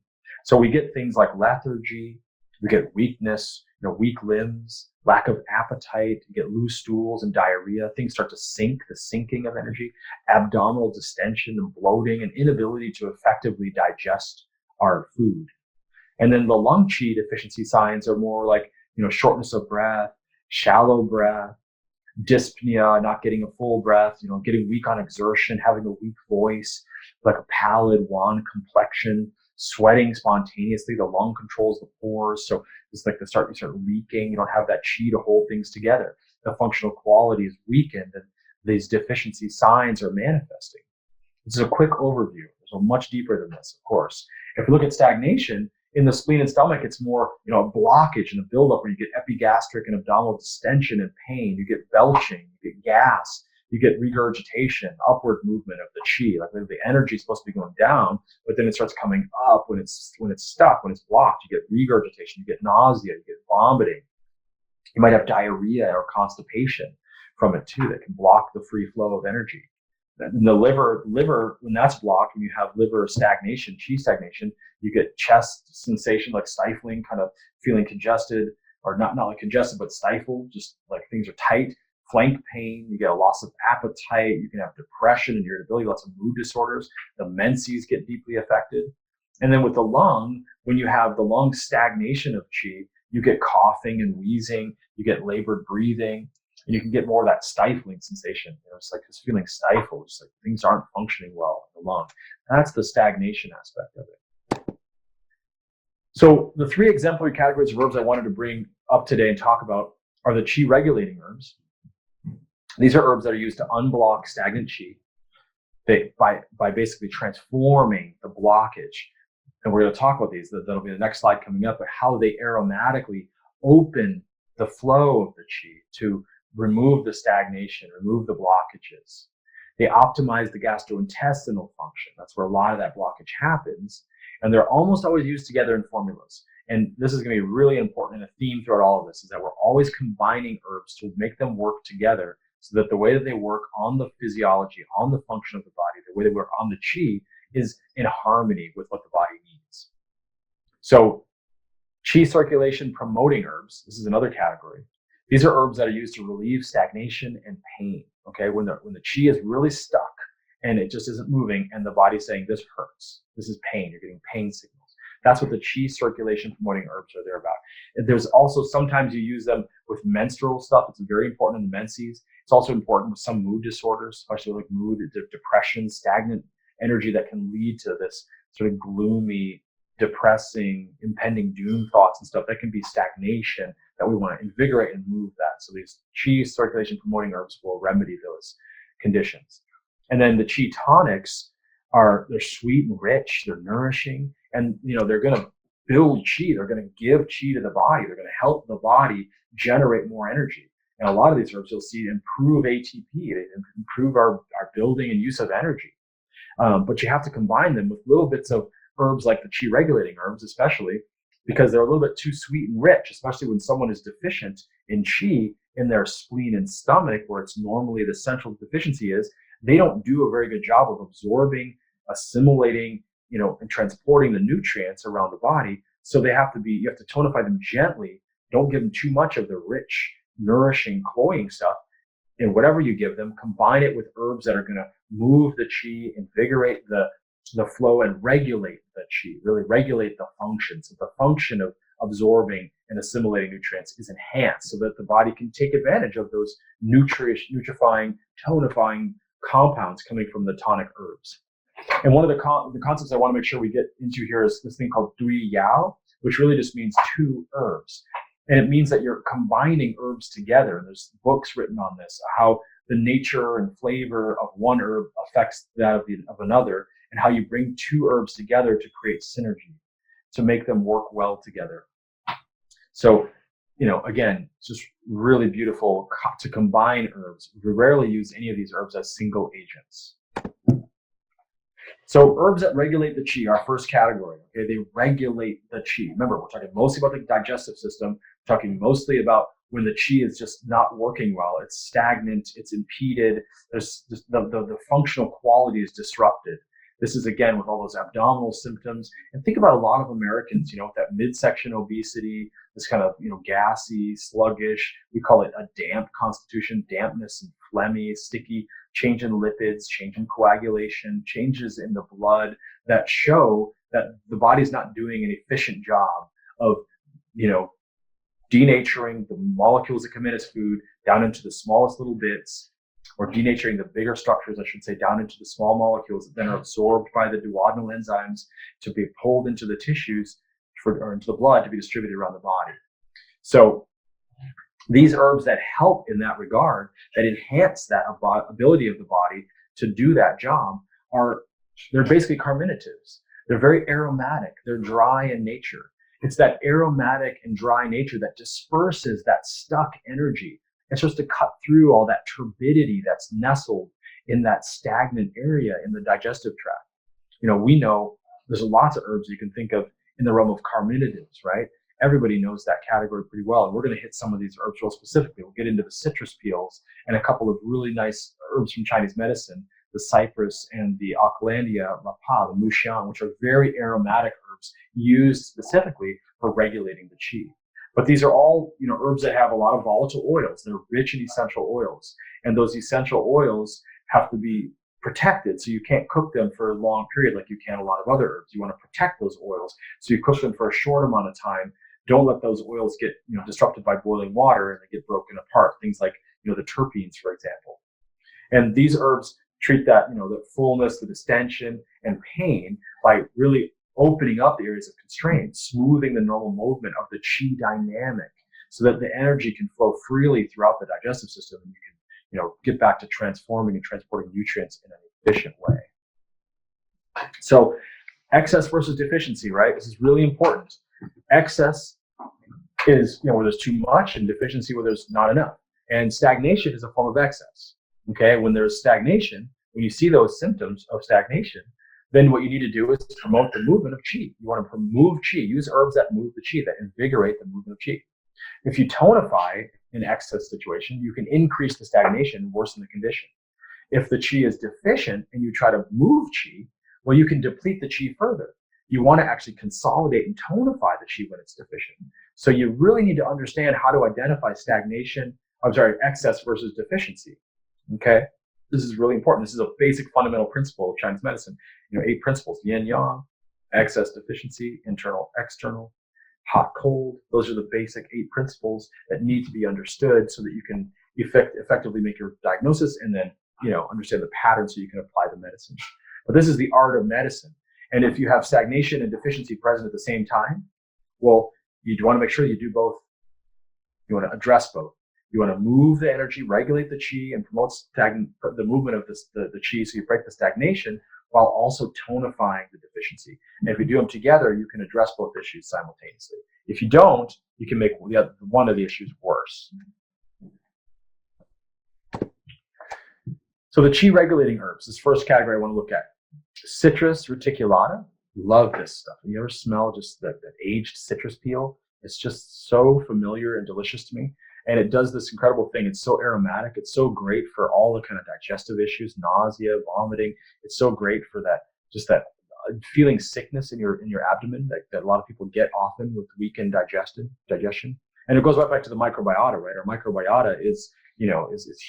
So we get things like lethargy, we get weakness, weak limbs, lack of appetite, you get loose stools and diarrhea, things start to sink, the sinking of energy, abdominal distension and bloating, and inability to effectively digest our food. And then the lung qi deficiency signs are more like, shortness of breath, shallow breath, dyspnea, not getting a full breath, getting weak on exertion, having a weak voice, like a pallid, wan complexion, sweating spontaneously. The lung controls the pores. So it's like you start leaking. You don't have that qi to hold things together. The functional quality is weakened and these deficiency signs are manifesting. This is a quick overview. There's much deeper than this, of course. If we look at stagnation, in the spleen and stomach, it's more, a blockage and a buildup where you get epigastric and abdominal distension and pain. You get belching, you get gas, you get regurgitation, upward movement of the qi. Like the energy is supposed to be going down, but then it starts coming up when it's stuck, when it's blocked. You get regurgitation, you get nausea, you get vomiting. You might have diarrhea or constipation from it too that can block the free flow of energy. In the liver, when that's blocked, when you have liver stagnation, qi stagnation, you get chest sensation, like stifling, kind of feeling congested, or not like congested, but stifled, just like things are tight. Flank pain, you get a loss of appetite, you can have depression and irritability, lots of mood disorders. The menses get deeply affected. And then with the lung, when you have the lung stagnation of qi, you get coughing and wheezing, you get labored breathing, and you can get more of that stifling sensation. It's like just feeling stifled, just like things aren't functioning well in the lung. That's the stagnation aspect of it. So the three exemplary categories of herbs I wanted to bring up today and talk about are the qi regulating herbs. These are herbs that are used to unblock stagnant qi by basically transforming the blockage. And we're going to talk about these. That'll be the next slide coming up, but how they aromatically open the flow of the qi to remove the stagnation, remove the blockages. They optimize the gastrointestinal function. That's where a lot of that blockage happens. And they're almost always used together in formulas. And this is going to be really important, and a theme throughout all of this is that we're always combining herbs to make them work together so that the way that they work on the physiology, on the function of the body, the way they work on the qi is in harmony with what the body needs. So qi circulation promoting herbs, this is another category. These are herbs that are used to relieve stagnation and pain. Okay, when the qi is really stuck and it just isn't moving, and the body's saying this hurts, this is pain, you're getting pain signals. That's what the qi circulation promoting herbs are there about. There's also sometimes you use them with menstrual stuff. It's very important in the menses. It's also important with some mood disorders, especially like mood, depression, stagnant energy that can lead to this sort of gloomy, depressing, impending doom thoughts and stuff. That can be stagnation that we want to invigorate and move that. So these qi circulation promoting herbs will remedy those conditions. And then the qi tonics they're sweet and rich, they're nourishing, and they're going to build qi. They're going to give qi to the body. They're going to help the body generate more energy. And a lot of these herbs you'll see improve ATP, they improve our building and use of energy. But you have to combine them with little bits of herbs like the qi regulating herbs, especially because they're a little bit too sweet and rich, especially when someone is deficient in qi in their spleen and stomach, where it's normally the central deficiency is. They don't do a very good job of absorbing, assimilating, and transporting the nutrients around the body. So you have to tonify them gently. Don't give them too much of the rich, nourishing, cloying stuff. And whatever you give them, combine it with herbs that are going to move the qi, invigorate the flow, and regulate the qi, really regulate the function. So the function of absorbing and assimilating nutrients is enhanced so that the body can take advantage of those nutrifying, tonifying compounds coming from the tonic herbs. And one of the concepts I want to make sure we get into here is this thing called Dui Yao, which really just means two herbs. And it means that you're combining herbs together. And there's books written on this, how the nature and flavor of one herb affects that of another, and how you bring two herbs together to create synergy, to make them work well together. So, again, it's just really beautiful to combine herbs. We rarely use any of these herbs as single agents. So herbs that regulate the qi, our first category, okay, they regulate the qi. Remember, we're talking mostly about the digestive system, we're talking mostly about when the qi is just not working well, it's stagnant, it's impeded, there's just the functional quality is disrupted. This is, again, with all those abdominal symptoms. And think about a lot of Americans, with that midsection obesity, this kind of, gassy, sluggish, we call it a damp constitution, dampness and phlegmy, sticky, change in lipids, change in coagulation, changes in the blood that show that the body's not doing an efficient job of, denaturing the molecules that come in as food down into the smallest little bits, or denaturing the bigger structures, I should say, down into the small molecules that then are absorbed by the duodenal enzymes to be pulled into the tissues or into the blood to be distributed around the body. So these herbs that help in that regard, that enhance that ability of the body to do that job, they're basically carminatives. They're very aromatic. They're dry in nature. It's that aromatic and dry nature that disperses that stuck energy. It's supposed to cut through all that turbidity that's nestled in that stagnant area in the digestive tract. We know there's lots of herbs you can think of in the realm of carminatives, right? Everybody knows that category pretty well. And we're going to hit some of these herbs real specifically. We'll get into the citrus peels and a couple of really nice herbs from Chinese medicine the cypress, and the Aucklandia lapa, the muxiang, which are very aromatic herbs used specifically for regulating the qi. But these are all, herbs that have a lot of volatile oils. They're rich in essential oils, and those essential oils have to be protected, so you can't cook them for a long period like you can a lot of other herbs. You want to protect those oils, so you cook them for a short amount of time. Don't let those oils get disrupted by boiling water and they get broken apart. Things like the terpenes, for example. And these herbs treat that the fullness, the distension, and pain by really opening up the areas of constraint, smoothing the normal movement of the qi dynamic, so that the energy can flow freely throughout the digestive system, and you can get back to transforming and transporting nutrients in an efficient way. So excess versus deficiency, right? This is really important. Excess is, where there's too much, and deficiency where there's not enough. And stagnation is a form of excess. Okay, when there's stagnation, when you see those symptoms of stagnation, then what you need to do is promote the movement of qi. You want to move qi, use herbs that move the qi, that invigorate the movement of qi. If you tonify an excess situation, you can increase the stagnation and worsen the condition. If the qi is deficient and you try to move qi, well, you can deplete the qi further. You want to actually consolidate and tonify the qi when it's deficient. So you really need to understand how to identify excess versus deficiency. Okay, this is really important. This is a basic fundamental principle of Chinese medicine. 8 principles: yin yang, excess, deficiency, internal, external, hot, cold. Those are the basic 8 principles that need to be understood so that you can effectively make your diagnosis, and then understand the pattern so you can apply the medicine. But this is the art of medicine. And if you have stagnation and deficiency present at the same time, well, you want to make sure you do both. You want to address both. You want to move the energy, regulate the qi, and promote the movement of the qi, so you break the stagnation while also tonifying the deficiency. And if you do them together, you can address both issues simultaneously. If you don't, you can make one of the issues worse. So the qi regulating herbs, this first category I want to look at. Citrus reticulata. Love this stuff. You ever smell just that aged citrus peel? It's just so familiar and delicious to me. And it does this incredible thing. It's so aromatic. It's so great for all the kind of digestive issues, nausea, vomiting. It's so great for that feeling sickness in your abdomen that a lot of people get often with weakened digestion. And it goes right back to the microbiota, right? Our microbiota is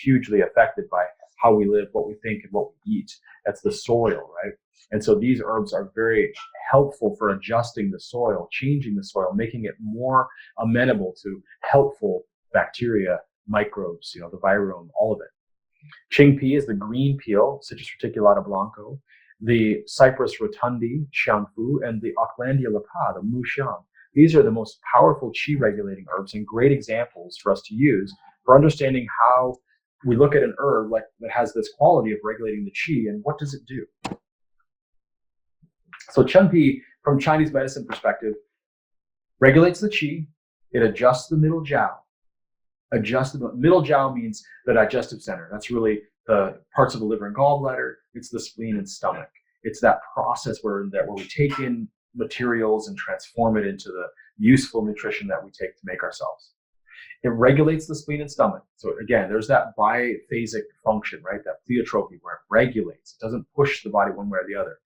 hugely affected by how we live, what we think, and what we eat. That's the soil, right? And so these herbs are very helpful for adjusting the soil, changing the soil, making it more amenable to helpful bacteria, microbes, the virome, all of it. Qingpi is the green peel, Citrus reticulata blanco, the Cyprus rotundi, xiangfu, and the Aucklandia lapa, the muxiang. These are the most powerful qi regulating herbs and great examples for us to use for understanding how we look at an herb that has this quality of regulating the qi, and what does it do? So Qingpi, from Chinese medicine perspective, regulates the qi. It adjusts the middle jiao. Middle jiao means the digestive center. That's really the parts of the liver and gallbladder. It's the spleen and stomach. It's that process where we take in materials and transform it into the useful nutrition that we take to make ourselves. It regulates the spleen and stomach. So again, there's that biphasic function, right? That pleiotropy where it regulates. It doesn't push the body one way or the other.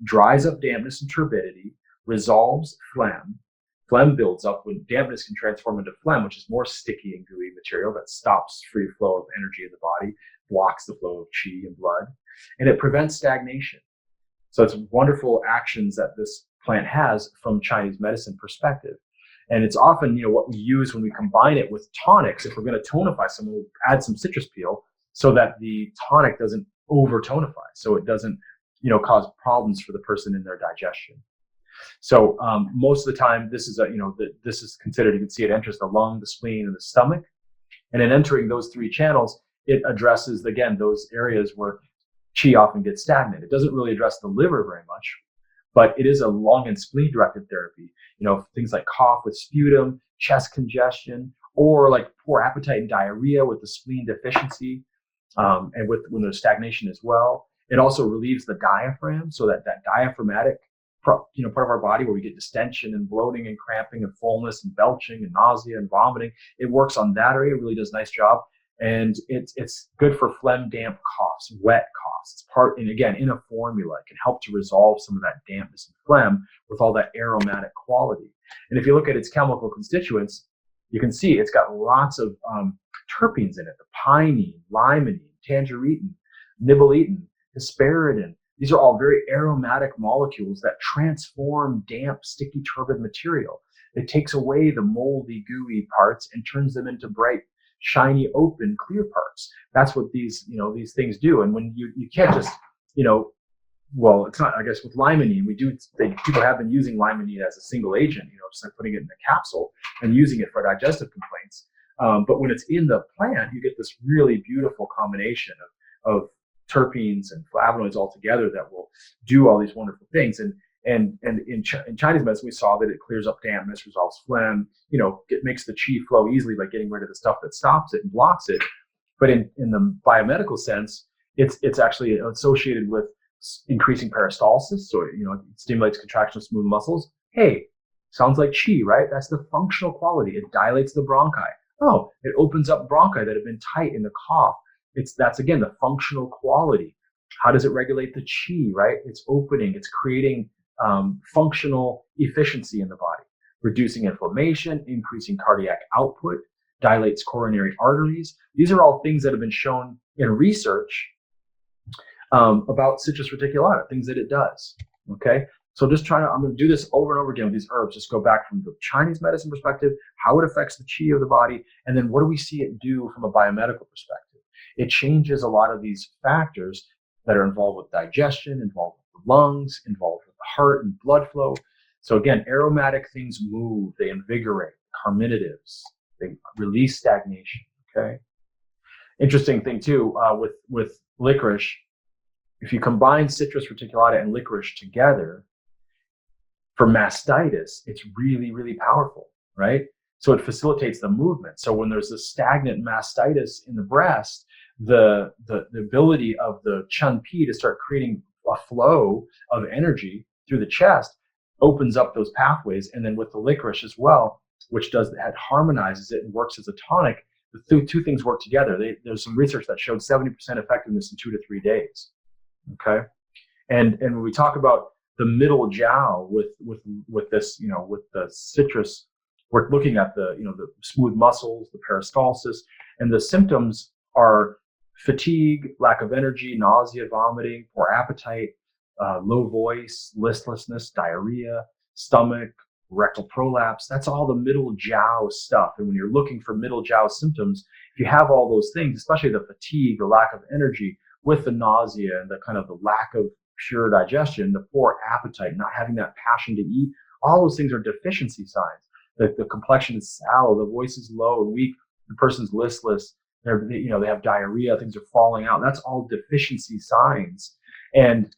Dries up dampness and turbidity, resolves phlegm. Phlegm builds up when dampness can transform into phlegm, which is more sticky and gooey material that stops free flow of energy in the body, blocks the flow of qi and blood, and it prevents stagnation. So it's wonderful actions that this plant has from Chinese medicine perspective. And it's often, what we use when we combine it with tonics. If we're going to tonify someone, we'll add some citrus peel so that the tonic doesn't over tonify, so it doesn't, cause problems for the person in their digestion. So most of the time, this is this is considered. You can see it enters the lung, the spleen, and the stomach. And in entering those 3 channels, it addresses again those areas where qi often gets stagnant. It doesn't really address the liver very much, but it is a lung and spleen directed therapy. Things like cough with sputum, chest congestion, or like poor appetite and diarrhea with the spleen deficiency, and when there's stagnation as well. It also relieves the diaphragm, so that diaphragmatic part of our body where we get distension and bloating and cramping and fullness and belching and nausea and vomiting. It works on that area. It really does a nice job. And it's good for phlegm, damp coughs, wet coughs. It's part, and again, in a formula, it can help to resolve some of that dampness and phlegm with all that aromatic quality. And if you look at its chemical constituents, you can see it's got lots of terpenes in it: the pinene, limonene, tangerine, nibeleten, hesperidin. These are all very aromatic molecules that transform damp, sticky, turbid material. It takes away the moldy, gooey parts and turns them into bright, shiny, open, clear parts. That's what these things do. And when you can't just, well, it's not, I guess with limonene, people have been using limonene as a single agent, just like putting it in a capsule and using it for digestive complaints. But when it's in the plant, you get this really beautiful combination of terpenes and flavonoids all together that will do all these wonderful things. And in Chinese medicine, we saw that it clears up dampness, resolves phlegm, it makes the qi flow easily by getting rid of the stuff that stops it and blocks it. But in the biomedical sense, it's actually associated with increasing peristalsis. So, it stimulates contraction of smooth muscles. Hey, sounds like qi, right? That's the functional quality. It dilates the bronchi. Oh, it opens up bronchi that have been tight in the cough. That's again the functional quality. How does it regulate the qi, right? It's opening, it's creating functional efficiency in the body, reducing inflammation, increasing cardiac output, dilates coronary arteries. These are all things that have been shown in research about citrus reticulata, things that it does. Okay, so I'm going to do this over and over again with these herbs. Just go back from the Chinese medicine perspective, how it affects the qi of the body, and then what do we see it do from a biomedical perspective? It changes a lot of these factors that are involved with digestion, involved with the lungs, involved with the heart and blood flow. So again, aromatic things move, they invigorate, carminatives, they release stagnation. Okay. Interesting thing too, with licorice, if you combine citrus reticulata and licorice together for mastitis, it's really, really powerful, right? So it facilitates the movement. So when there's a stagnant mastitis in the breast, the ability of the Chun Pi to start creating a flow of energy through the chest opens up those pathways. And then with the licorice as well, which harmonizes it and works as a tonic, the two things work together. There's some research that showed 70% effectiveness in 2 to 3 days. Okay, and when we talk about the middle jiao with this, with the citrus, we're looking at the smooth muscles, the peristalsis, and the symptoms are fatigue, lack of energy, nausea, vomiting, poor appetite, low voice, listlessness, diarrhea, stomach, rectal prolapse. That's all the middle jiao stuff. And when you're looking for middle jiao symptoms, if you have all those things, especially the fatigue, the lack of energy, with the nausea and the kind of the lack of pure digestion, the poor appetite, not having that passion to eat, all those things are deficiency signs. The complexion is sallow, the voice is low and weak, the person's listless, they have diarrhea, things are falling out. That's all deficiency signs. And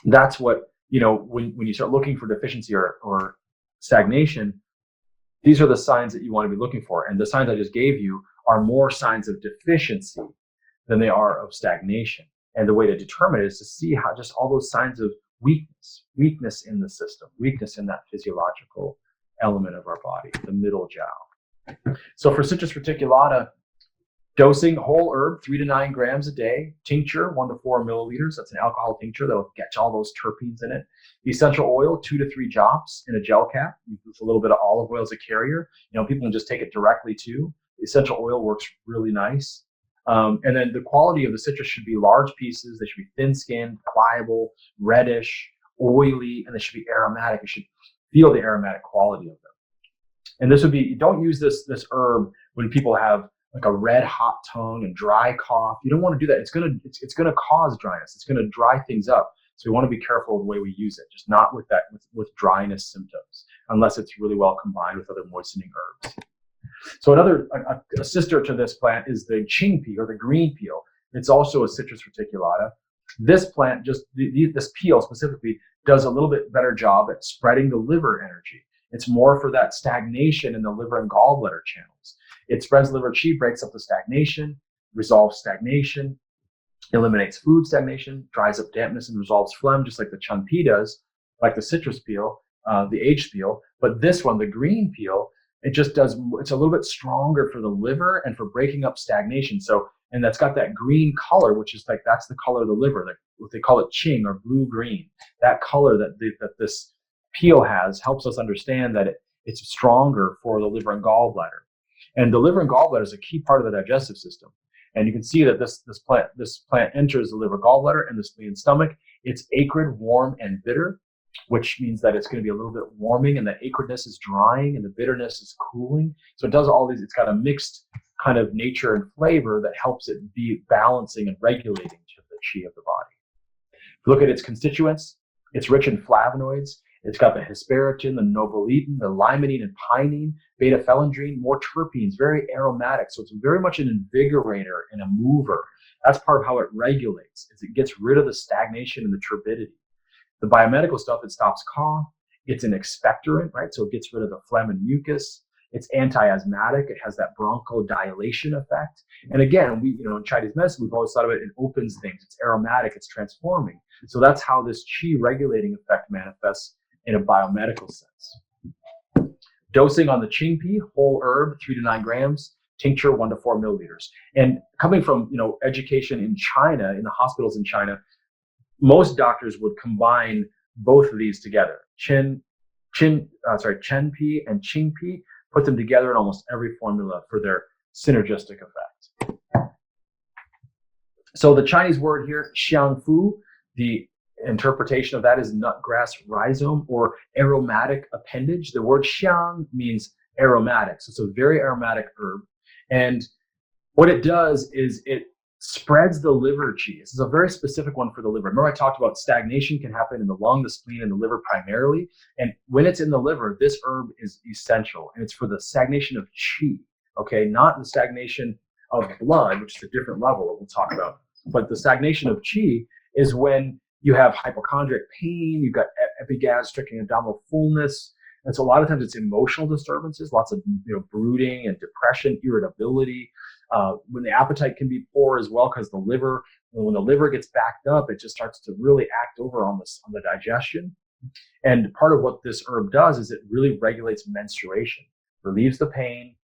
that's what, when you start looking for deficiency or stagnation, these are the signs that you want to be looking for. And the signs I just gave you are more signs of deficiency than they are of stagnation. And the way to determine it is to see how just all those signs of weakness in the system, weakness in that physiological element of our body, the middle jiao. So for citrus reticulata, dosing whole herb, 3 to 9 grams a day, tincture, 1 to 4 milliliters. That's an alcohol tincture that will get all those terpenes in it. The essential oil, 2 to 3 drops in a gel cap with a little bit of olive oil as a carrier. People can just take it directly too. The essential oil works really nice. And then the quality of the citrus should be large pieces. They should be thin-skinned, pliable, reddish, oily, and they should be aromatic. You should feel the aromatic quality of them. And this would be, don't use this herb when people have like a red hot tongue and dry cough. You don't want to do that. It's gonna cause dryness. It's gonna dry things up. So we want to be careful with the way we use it, just not with with dryness symptoms, unless it's really well combined with other moistening herbs. So a sister to this plant is the Qing pea or the green peel. It's also a citrus reticulata. This plant, this peel specifically, does a little bit better job at spreading the liver energy. It's more for that stagnation in the liver and gallbladder channels. It spreads liver qi, breaks up the stagnation, resolves stagnation, eliminates food stagnation, dries up dampness and resolves phlegm, just like the Chun Pi does, like the citrus peel, the aged peel. But this one, the green peel, It just does, it's a little bit stronger for the liver and for breaking up stagnation. So, and that's got that green color, which is like, that's the color of the liver, like what they call it qing, or blue green. That color that this peel has helps us understand that it's stronger for the liver and gallbladder. And the liver and gallbladder is a key part of the digestive system. And you can see that this plant enters the liver, gallbladder, and the spleen and stomach. It's acrid, warm, and bitter, which means that it's going to be a little bit warming, and the acridness is drying, and the bitterness is cooling. So it does all these. It's got a mixed kind of nature and flavor that helps it be balancing and regulating to the qi of the body. If you look at its constituents, it's rich in flavonoids. It's got the hesperetin, the nobiletin, the limonene and pinene, beta-phellandrine, more terpenes, very aromatic. So it's very much an invigorator and a mover. That's part of how it regulates, is it gets rid of the stagnation and the turbidity. The biomedical stuff, it stops cough. It's an expectorant, right? So it gets rid of the phlegm and mucus. It's anti-asthmatic. It has that bronchodilation effect. And again, in Chinese medicine, we've always thought of it opens things. It's aromatic. It's transforming. So that's how this qi regulating effect manifests in a biomedical sense. Dosing on the Qingpi, whole herb, 3 to 9 grams, tincture 1 to 4 milliliters. And coming from education in China, in the hospitals in China, most doctors would combine both of these together. Chenpi and Qingpi, put them together in almost every formula for their synergistic effect. So the Chinese word here, xiangfu, the interpretation of that is nutgrass rhizome or aromatic appendage. The word xiang means aromatic. So it's a very aromatic herb. And what it does is it spreads the liver qi. This is a very specific one for the liver. Remember I talked about stagnation can happen in the lung, the spleen, and the liver primarily. And when it's in the liver, this herb is essential. And it's for the stagnation of qi, okay? Not the stagnation of blood, which is a different level that we'll talk about. But the stagnation of qi is when you have hypochondriac pain, you've got epigastric and abdominal fullness. And so a lot of times it's emotional disturbances, lots of brooding and depression, irritability. When the appetite can be poor as well, because when the liver gets backed up, it just starts to really act over on the digestion. And part of what this herb does is it really regulates menstruation, relieves the pain,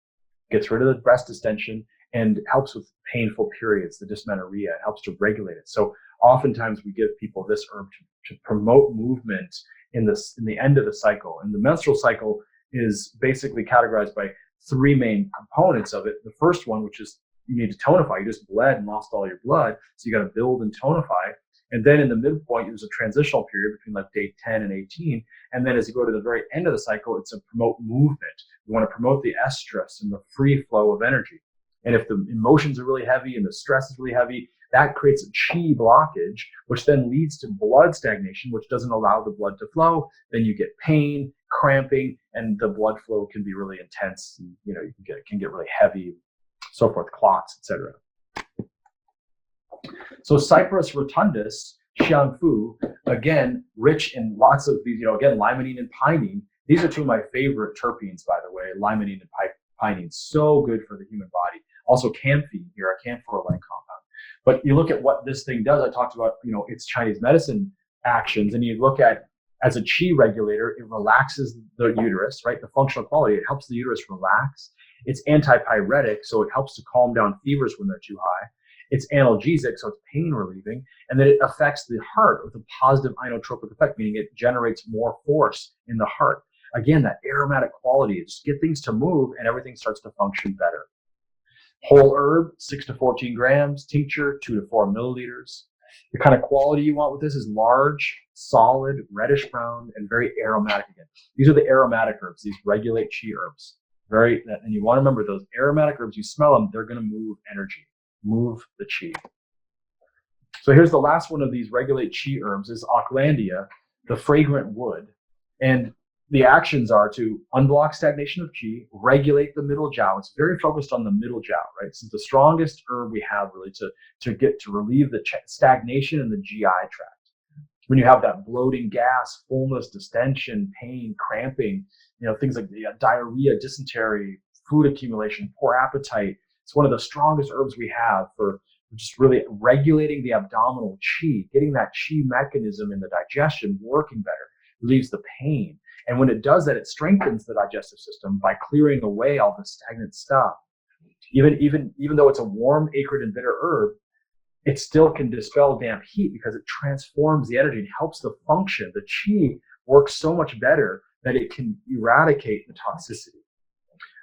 gets rid of the breast distension, and helps with painful periods, the dysmenorrhea. It helps to regulate it. So oftentimes we give people this herb to promote movement in the end of the cycle. And the menstrual cycle is basically categorized by 3 main components of it. The first one, which is you need to tonify. You just bled and lost all your blood, so you got to build and tonify. And then in the midpoint, there's a transitional period between like day 10 and 18. And then as you go to the very end of the cycle, it's a promote movement. We want to promote the estrus and the free flow of energy. And if the emotions are really heavy and the stress is really heavy, that creates a qi blockage, which then leads to blood stagnation, which doesn't allow the blood to flow. Then you get pain, cramping, and the blood flow can be really intense. And, it can get really heavy, so forth, clots, etc. So Cyperus rotundus, xiangfu, again, rich in lots of these, again, limonene and pinene. These are 2 of my favorite terpenes, by the way, limonene and pinene. So good for the human body. Also camphene here, a camphor-like compound. But you look at what this thing does. I talked about, its Chinese medicine actions, and you look at, as a qi regulator, it relaxes the uterus, right? The functional quality, it helps the uterus relax. It's antipyretic, so it helps to calm down fevers when they're too high. It's analgesic, so it's pain relieving. And then it affects the heart with a positive inotropic effect, meaning it generates more force in the heart. Again, that aromatic quality, just get things to move and everything starts to function better. Whole herb, 6 to 14 grams, tincture, 2 to 4 milliliters. The kind of quality you want with this is large, solid, reddish brown, and very aromatic again. These are the aromatic herbs. These regulate qi herbs. And you want to remember those aromatic herbs, you smell them, they're going to move energy, move the qi. So here's the last one of these regulate qi herbs is Aucklandia, the fragrant wood. And the actions are to unblock stagnation of qi, regulate the middle jiao. It's very focused on the middle jiao, right? This is the strongest herb we have really to relieve the stagnation in the GI tract. When you have that bloating, gas, fullness, distension, pain, cramping, things like diarrhea, dysentery, food accumulation, poor appetite, it's one of the strongest herbs we have for just really regulating the abdominal qi, getting that qi mechanism in the digestion working better, relieves the pain. And when it does that, it strengthens the digestive system by clearing away all the stagnant stuff. Even though it's a warm, acrid, and bitter herb, it still can dispel damp heat because it transforms the energy and helps the function. The qi works so much better that it can eradicate the toxicity.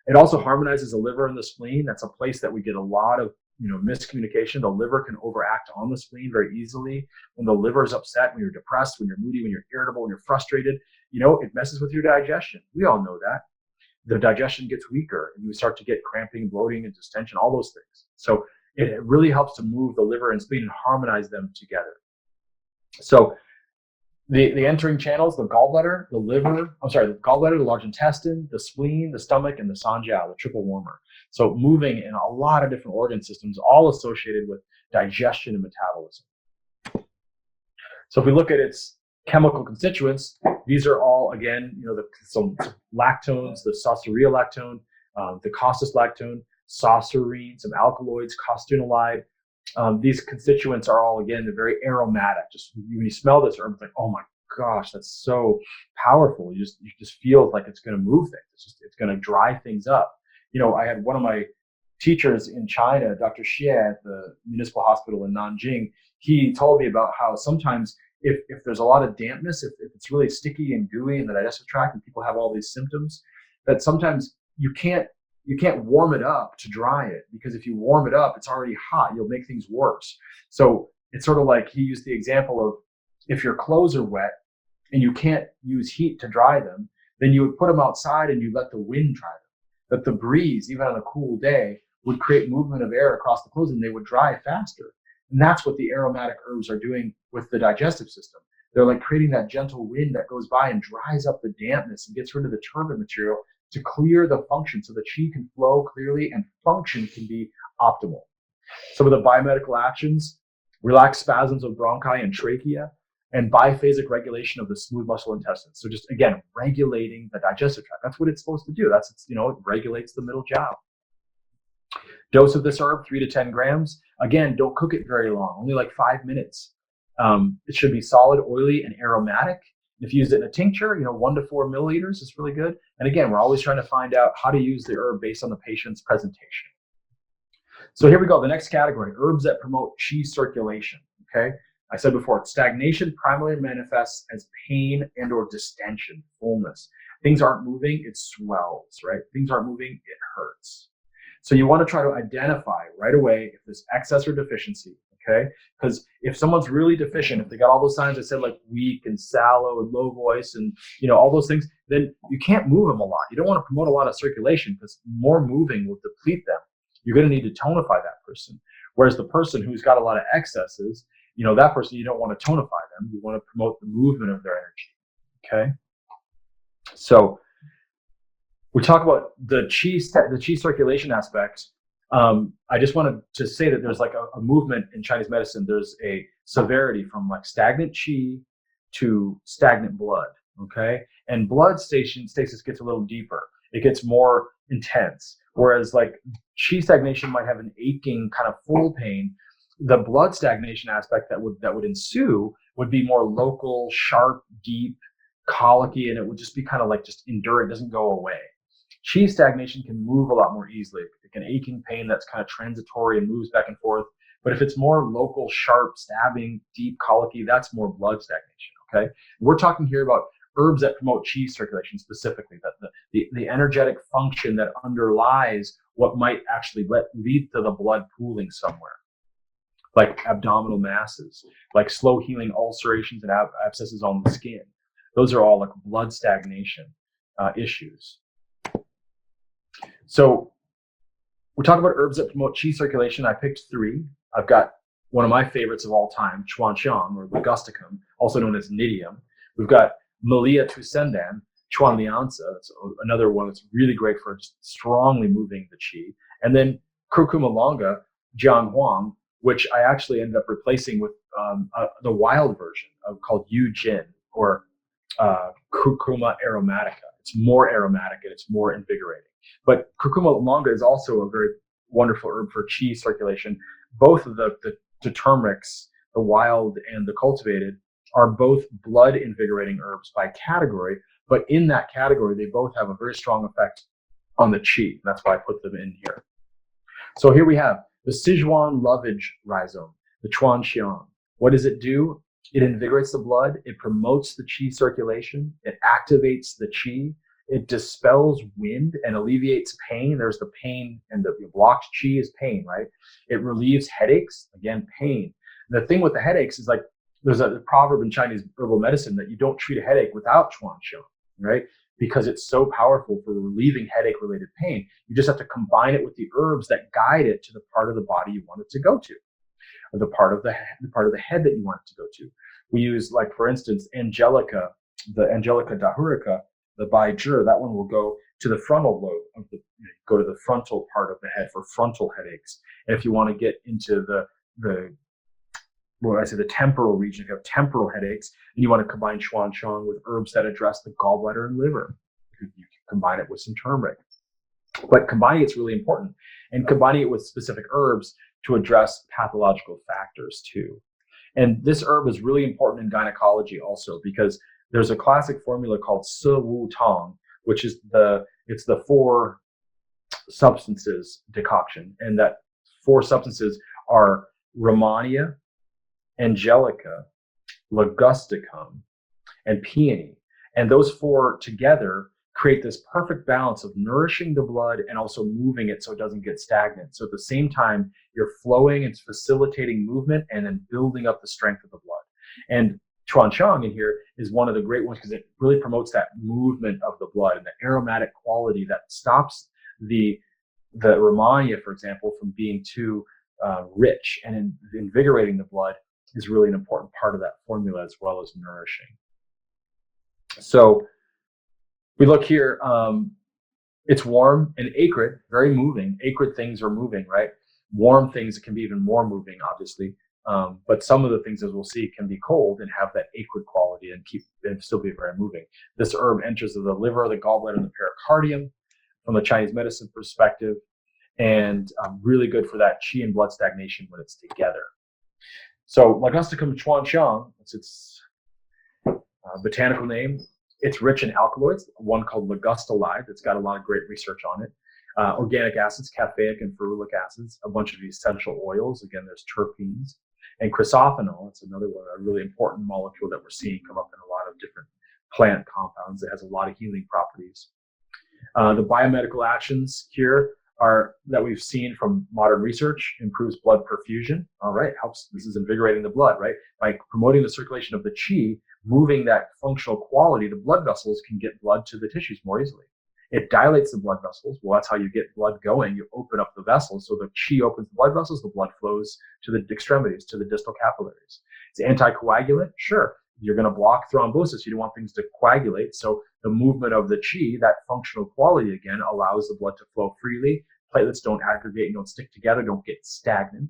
It also harmonizes the liver and the spleen. That's a place that we get a lot of miscommunication. The liver can overact on the spleen very easily. When the liver is upset, when you're depressed, when you're moody, when you're irritable, when you're frustrated, it messes with your digestion. We all know that. The digestion gets weaker and you start to get cramping, bloating, and distension, all those things. So it really helps to move the liver and spleen and harmonize them together. So the entering channels, the gallbladder, the gallbladder, the large intestine, the spleen, the stomach, and the sanjiao, the triple warmer. So moving in a lot of different organ systems, all associated with digestion and metabolism. So if we look at its chemical constituents, these are all, again, some lactones, the sauceriolactone, the caustislactone, saucerine, some alkaloids, costinolide. These constituents are all, again, they're very aromatic. Just when you smell this herb, it's like, oh my gosh, that's so powerful. You just feel like it's going to move things. It's going to dry things up. I had one of my teachers in China, Dr. Xie at the municipal hospital in Nanjing. He told me about how sometimes if there's a lot of dampness, if it's really sticky and gooey in the digestive tract and people have all these symptoms, that sometimes you can't warm it up to dry it, because if you warm it up, it's already hot. You'll make things worse. So it's sort of like he used the example of if your clothes are wet and you can't use heat to dry them, then you would put them outside and you let the wind dry them. That the breeze, even on a cool day, would create movement of air across the clothes and they would dry faster. And that's what the aromatic herbs are doing with the digestive system. They're like creating that gentle wind that goes by and dries up the dampness and gets rid of the turbid material to clear the function so the qi can flow clearly and function can be optimal. Some of the biomedical actions: relaxed spasms of bronchi and trachea, and biphasic regulation of the smooth muscle intestines. So just, again, regulating the digestive tract. That's what it's supposed to do. It regulates the middle jiao. Dose of this herb, 3 to 10 grams. Again, don't cook it very long, only like 5 minutes. It should be solid, oily, and aromatic. If you use it in a tincture, 1 to 4 milliliters is really good. And again, we're always trying to find out how to use the herb based on the patient's presentation. So here we go. The next category, herbs that promote qi circulation. Okay. I said before, stagnation primarily manifests as pain and or distension, fullness. Things aren't moving, it swells, right? Things aren't moving, it hurts. So you want to try to identify right away if there's excess or deficiency, okay? Because if someone's really deficient, if they got all those signs I said, like weak and sallow and low voice and all those things, then you can't move them a lot. You don't want to promote a lot of circulation because more moving will deplete them. You're going to need to tonify that person. Whereas the person who's got a lot of excesses, that person, you don't want to tonify them. You want to promote the movement of their energy, okay? So we talk about the qi circulation aspect. I just wanted to say that there's like a movement in Chinese medicine. There's a severity from like stagnant qi to stagnant blood, okay? And blood stasis gets a little deeper. It gets more intense. Whereas like qi stagnation might have an aching kind of full pain. The blood stagnation aspect that would ensue would be more local, sharp, deep, colicky, and it would just be kind of like just endure. It doesn't go away. Qi stagnation can move a lot more easily. Like an aching pain that's kind of transitory and moves back and forth. But if it's more local, sharp, stabbing, deep, colicky, that's more blood stagnation, okay? We're talking here about herbs that promote qi circulation specifically, that the energetic function that underlies what might actually lead to the blood pooling somewhere, like abdominal masses, like slow healing ulcerations and abscesses on the skin. Those are all like blood stagnation issues. So we're talking about herbs that promote qi circulation. I picked 3. I've got one of my favorites of all time, chuanqiang, or ligusticum, also known as nidium. We've got Melia tusendan, chuanlianza. That's another one that's really great for just strongly moving the qi. And then curcuma longa, jianghuang, which I actually ended up replacing with the wild version called Yu Jin, or curcuma aromatica. It's more aromatic and it's more invigorating. But curcuma longa is also a very wonderful herb for qi circulation. Both of the turmerics, the wild and the cultivated, are both blood invigorating herbs by category, But in that category, they both have a very strong effect on the qi. That's why I put them in here. So here we have the Sichuan lovage rhizome, the Chuanxiang. What does it do? It invigorates the blood. It promotes the qi circulation. It activates the qi. It dispels wind and alleviates pain. There's the pain, and the blocked qi is pain, right? It relieves headaches. Again, pain. And the thing with the headaches is like there's a proverb in Chinese herbal medicine that you don't treat a headache without Chuanxiang, right? Because it's so powerful for relieving headache-related pain. You just have to combine it with the herbs that guide it to the part of the body you want it to go to, or the part of the head that you want it to go to. We use, like for instance, Angelica, the Angelica dahurica, the Bai Zhi, that one will go to the frontal lobe of the, go to the frontal part of the head for frontal headaches. And if you want to get into the temporal region, if you have temporal headaches, and you want to combine Chuanxiang with herbs that address the gallbladder and liver, you can combine it with some turmeric. But combining it's really important, and combining it with specific herbs to address pathological factors too. And this herb is really important in gynecology also, because there's a classic formula called Se Wu Tong, which is the 4 substances decoction, and that 4 substances are Rhamania, Angelica, Ligusticum, and Peony. And those 4 together create this perfect balance of nourishing the blood and also moving it so it doesn't get stagnant. So at the same time, you're flowing and facilitating movement and then building up the strength of the blood. And Chuanxiang in here is one of the great ones because it really promotes that movement of the blood and the aromatic quality that stops the Rhamania, for example, from being too rich, and invigorating the blood is really an important part of that formula, as well as nourishing. So we look here, it's warm and acrid, very moving. Acrid things are moving, right? Warm things can be even more moving, obviously. But some of the things, as we'll see, can be cold and have that acrid quality and still be very moving. This herb enters the liver, the gallbladder, and the pericardium from the Chinese medicine perspective, and really good for that qi and blood stagnation when it's together. So Ligusticum Chuanxiang, it's its botanical name. It's rich in alkaloids, one called ligustolide that's got a lot of great research on it. Organic acids, caffeic and ferulic acids, a bunch of essential oils. Again, there's terpenes. And chrysophenol, it's another one, a really important molecule that we're seeing come up in a lot of different plant compounds that has a lot of healing properties. The biomedical actions here are that we've seen from modern research: improves blood perfusion. All right, helps. This is invigorating the blood, right? By promoting the circulation of the qi, moving that functional quality, the blood vessels can get blood to the tissues more easily. It dilates the blood vessels. Well, that's how you get blood going. You open up the vessels, so the qi opens the blood vessels, the blood flows to the extremities, to the distal capillaries. It's anticoagulant, sure. You're going to block thrombosis. You don't want things to coagulate. So the movement of the qi, that functional quality again, allows the blood to flow freely. Platelets don't aggregate and don't stick together, don't get stagnant.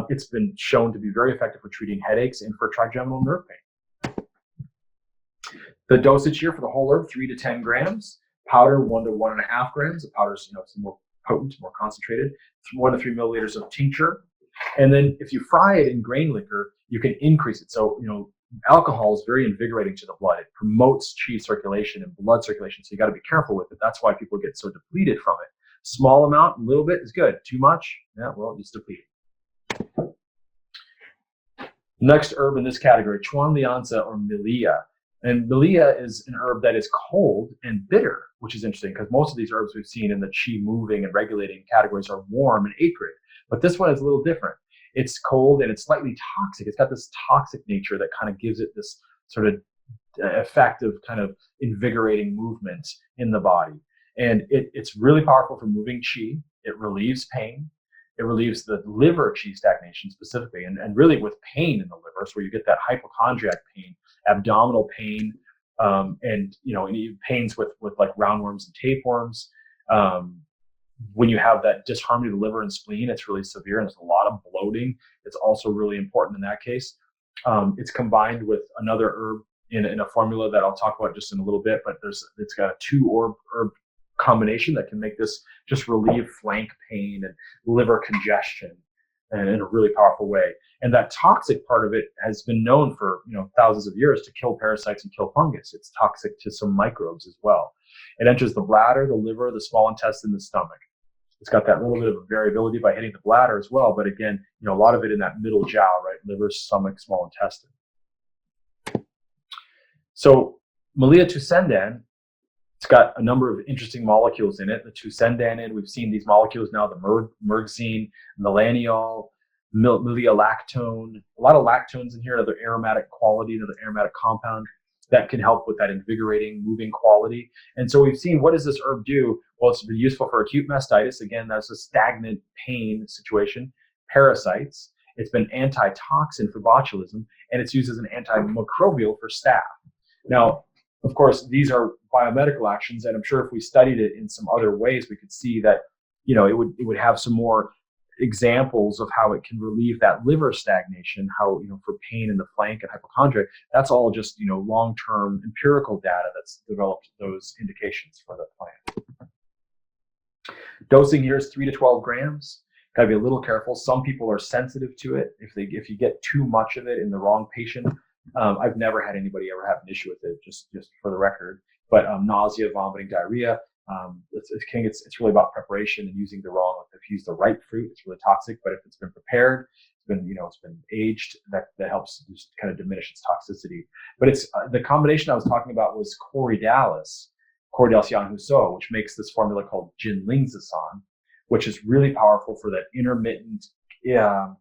It's been shown to be very effective for treating headaches and for trigeminal nerve pain. The dosage here for the whole herb, 3 to 10 grams. Powder, 1 to 1.5 grams. The powder's it's more potent, more concentrated. 1 to 3 milliliters of tincture. And then if you fry it in grain liquor, you can increase it. So, alcohol is very invigorating to the blood. It promotes qi circulation and blood circulation. So you got to be careful with it. That's why people get so depleted from it. Small amount, a little bit is good. Too much, yeah, well, it's depleted. Next herb in this category, Chuanlianza or Milia. And Milia is an herb that is cold and bitter, which is interesting because most of these herbs we've seen in the qi moving and regulating categories are warm and acrid. But this one is a little different. It's cold and it's slightly toxic. It's got this toxic nature that kind of gives it this sort of effect of kind of invigorating movement in the body. And it's really powerful for moving qi. It relieves pain. It relieves the liver qi stagnation specifically, and really with pain in the liver, so where you get that hypochondriac pain, abdominal pain, and pains with like roundworms and tapeworms. When you have that disharmony of the liver and spleen, it's really severe, and there's a lot of bloating. It's also really important in that case. It's combined with another herb in a formula that I'll talk about just in a little bit, but it's got a 2 herb combination that can make this just relieve flank pain and liver congestion. and in a really powerful way. And that toxic part of it has been known for thousands of years to kill parasites and kill fungus. It's toxic to some microbes as well. It enters the bladder, the liver, the small intestine, the stomach. It's got that little bit of variability by hitting the bladder as well, but again, a lot of it in that middle jowl, right? Liver, stomach, small intestine. So Malia tusendan, it's got a number of interesting molecules in it. The tusendanide, we've seen these molecules now, the mergzine, melaniol, miliolactone, a lot of lactones in here, another aromatic quality, another aromatic compound that can help with that invigorating, moving quality. And so we've seen, what does this herb do? Well, it's been useful for acute mastitis. Again, that's a stagnant pain situation. Parasites. It's been antitoxin for botulism, and it's used as an antimicrobial for staph. Now, of course, these are biomedical actions, and I'm sure if we studied it in some other ways, we could see that, it would have some more examples of how it can relieve that liver stagnation, how, for pain in the flank and hypochondria. That's all just, long-term empirical data that's developed those indications for the plant. Dosing here is 3 to 12 grams. Got to be a little careful. Some people are sensitive to it. If you get too much of it in the wrong patient, I've never had anybody ever have an issue with it, just for the record. But nausea, vomiting, diarrhea, it's really about preparation and using the wrong. If you use the right fruit, it's really toxic. But if it's been prepared, it's been aged, that helps just kind of diminish its toxicity. But it's the combination I was talking about was Corydalis Yanhuso, which makes this formula called Jinlingzasan, which is really powerful for that intermittent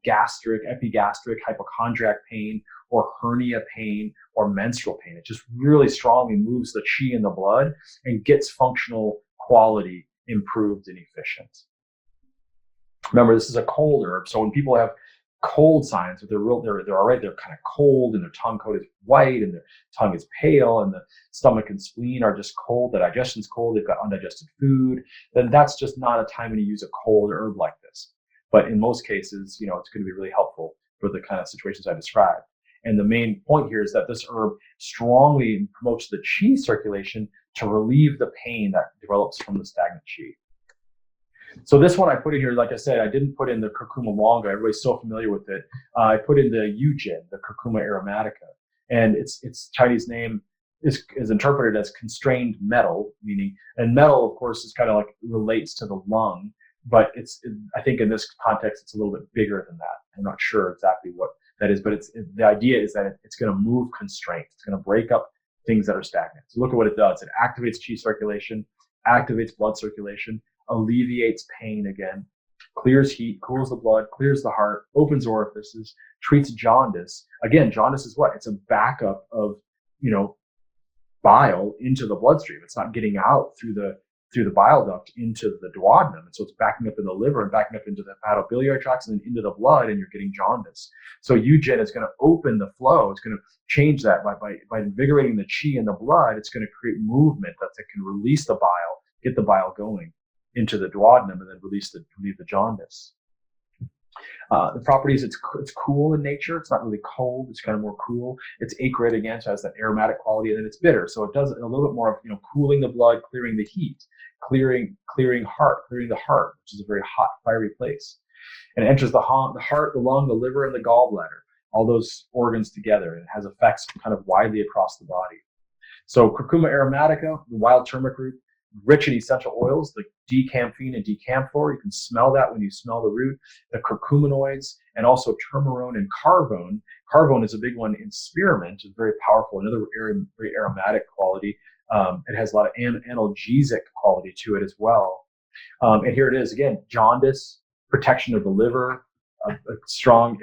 gastric, epigastric, hypochondriac pain, or hernia pain, or menstrual pain. It just really strongly moves the qi in the blood and gets functional quality improved and efficient. Remember, this is a cold herb, so when people have cold signs, they're kind of cold, and their tongue coat is white, and their tongue is pale, and the stomach and spleen are just cold, the digestion's cold, they've got undigested food, then that's just not a time when you use a cold herb like this. But in most cases, it's going to be really helpful for the kind of situations I described. And the main point here is that this herb strongly promotes the qi circulation to relieve the pain that develops from the stagnant qi. So this one I put in here, like I said, I didn't put in the curcuma longa. Everybody's so familiar with it. I put in the yujin, the curcuma aromatica, and its Chinese name is interpreted as constrained metal, and metal, of course, is kind of like relates to the lung, but I think in this context, it's a little bit bigger than that. I'm not sure exactly what that is, but the idea is that it's going to move constraints. It's going to break up things that are stagnant. So look at what it does. It activates qi circulation, activates blood circulation, alleviates pain again, clears heat, cools the blood, clears the heart, opens orifices, treats jaundice. Again, jaundice is what? It's a backup of, bile into the bloodstream. It's not getting out through the bile duct into the duodenum. And so it's backing up in the liver and backing up into the hepatobiliary tracts and then into the blood, and you're getting jaundice. So Yujin is going to open the flow. It's going to change that by invigorating the qi in the blood. It's going to create movement that can release the bile, get the bile going into the duodenum, and then relieve the jaundice. The properties, it's cool in nature. It's not really cold. It's kind of more cool. It's acrid again, so it has that aromatic quality, and then it's bitter. So it does a little bit more of cooling the blood, clearing the heat, clearing the heart, which is a very hot, fiery place. And it enters the heart, the lung, the liver, and the gallbladder, all those organs together, and it has effects kind of widely across the body. So curcuma aromatica, the wild turmeric root, rich in essential oils like decamphene and decamphor. You can smell that when you smell the root. The curcuminoids, and also turmerone and carvone. Carvone is a big one in spearmint. It's very powerful, another very aromatic quality. It has a lot of analgesic quality to it as well. And here it is again: jaundice, protection of the liver, a strong,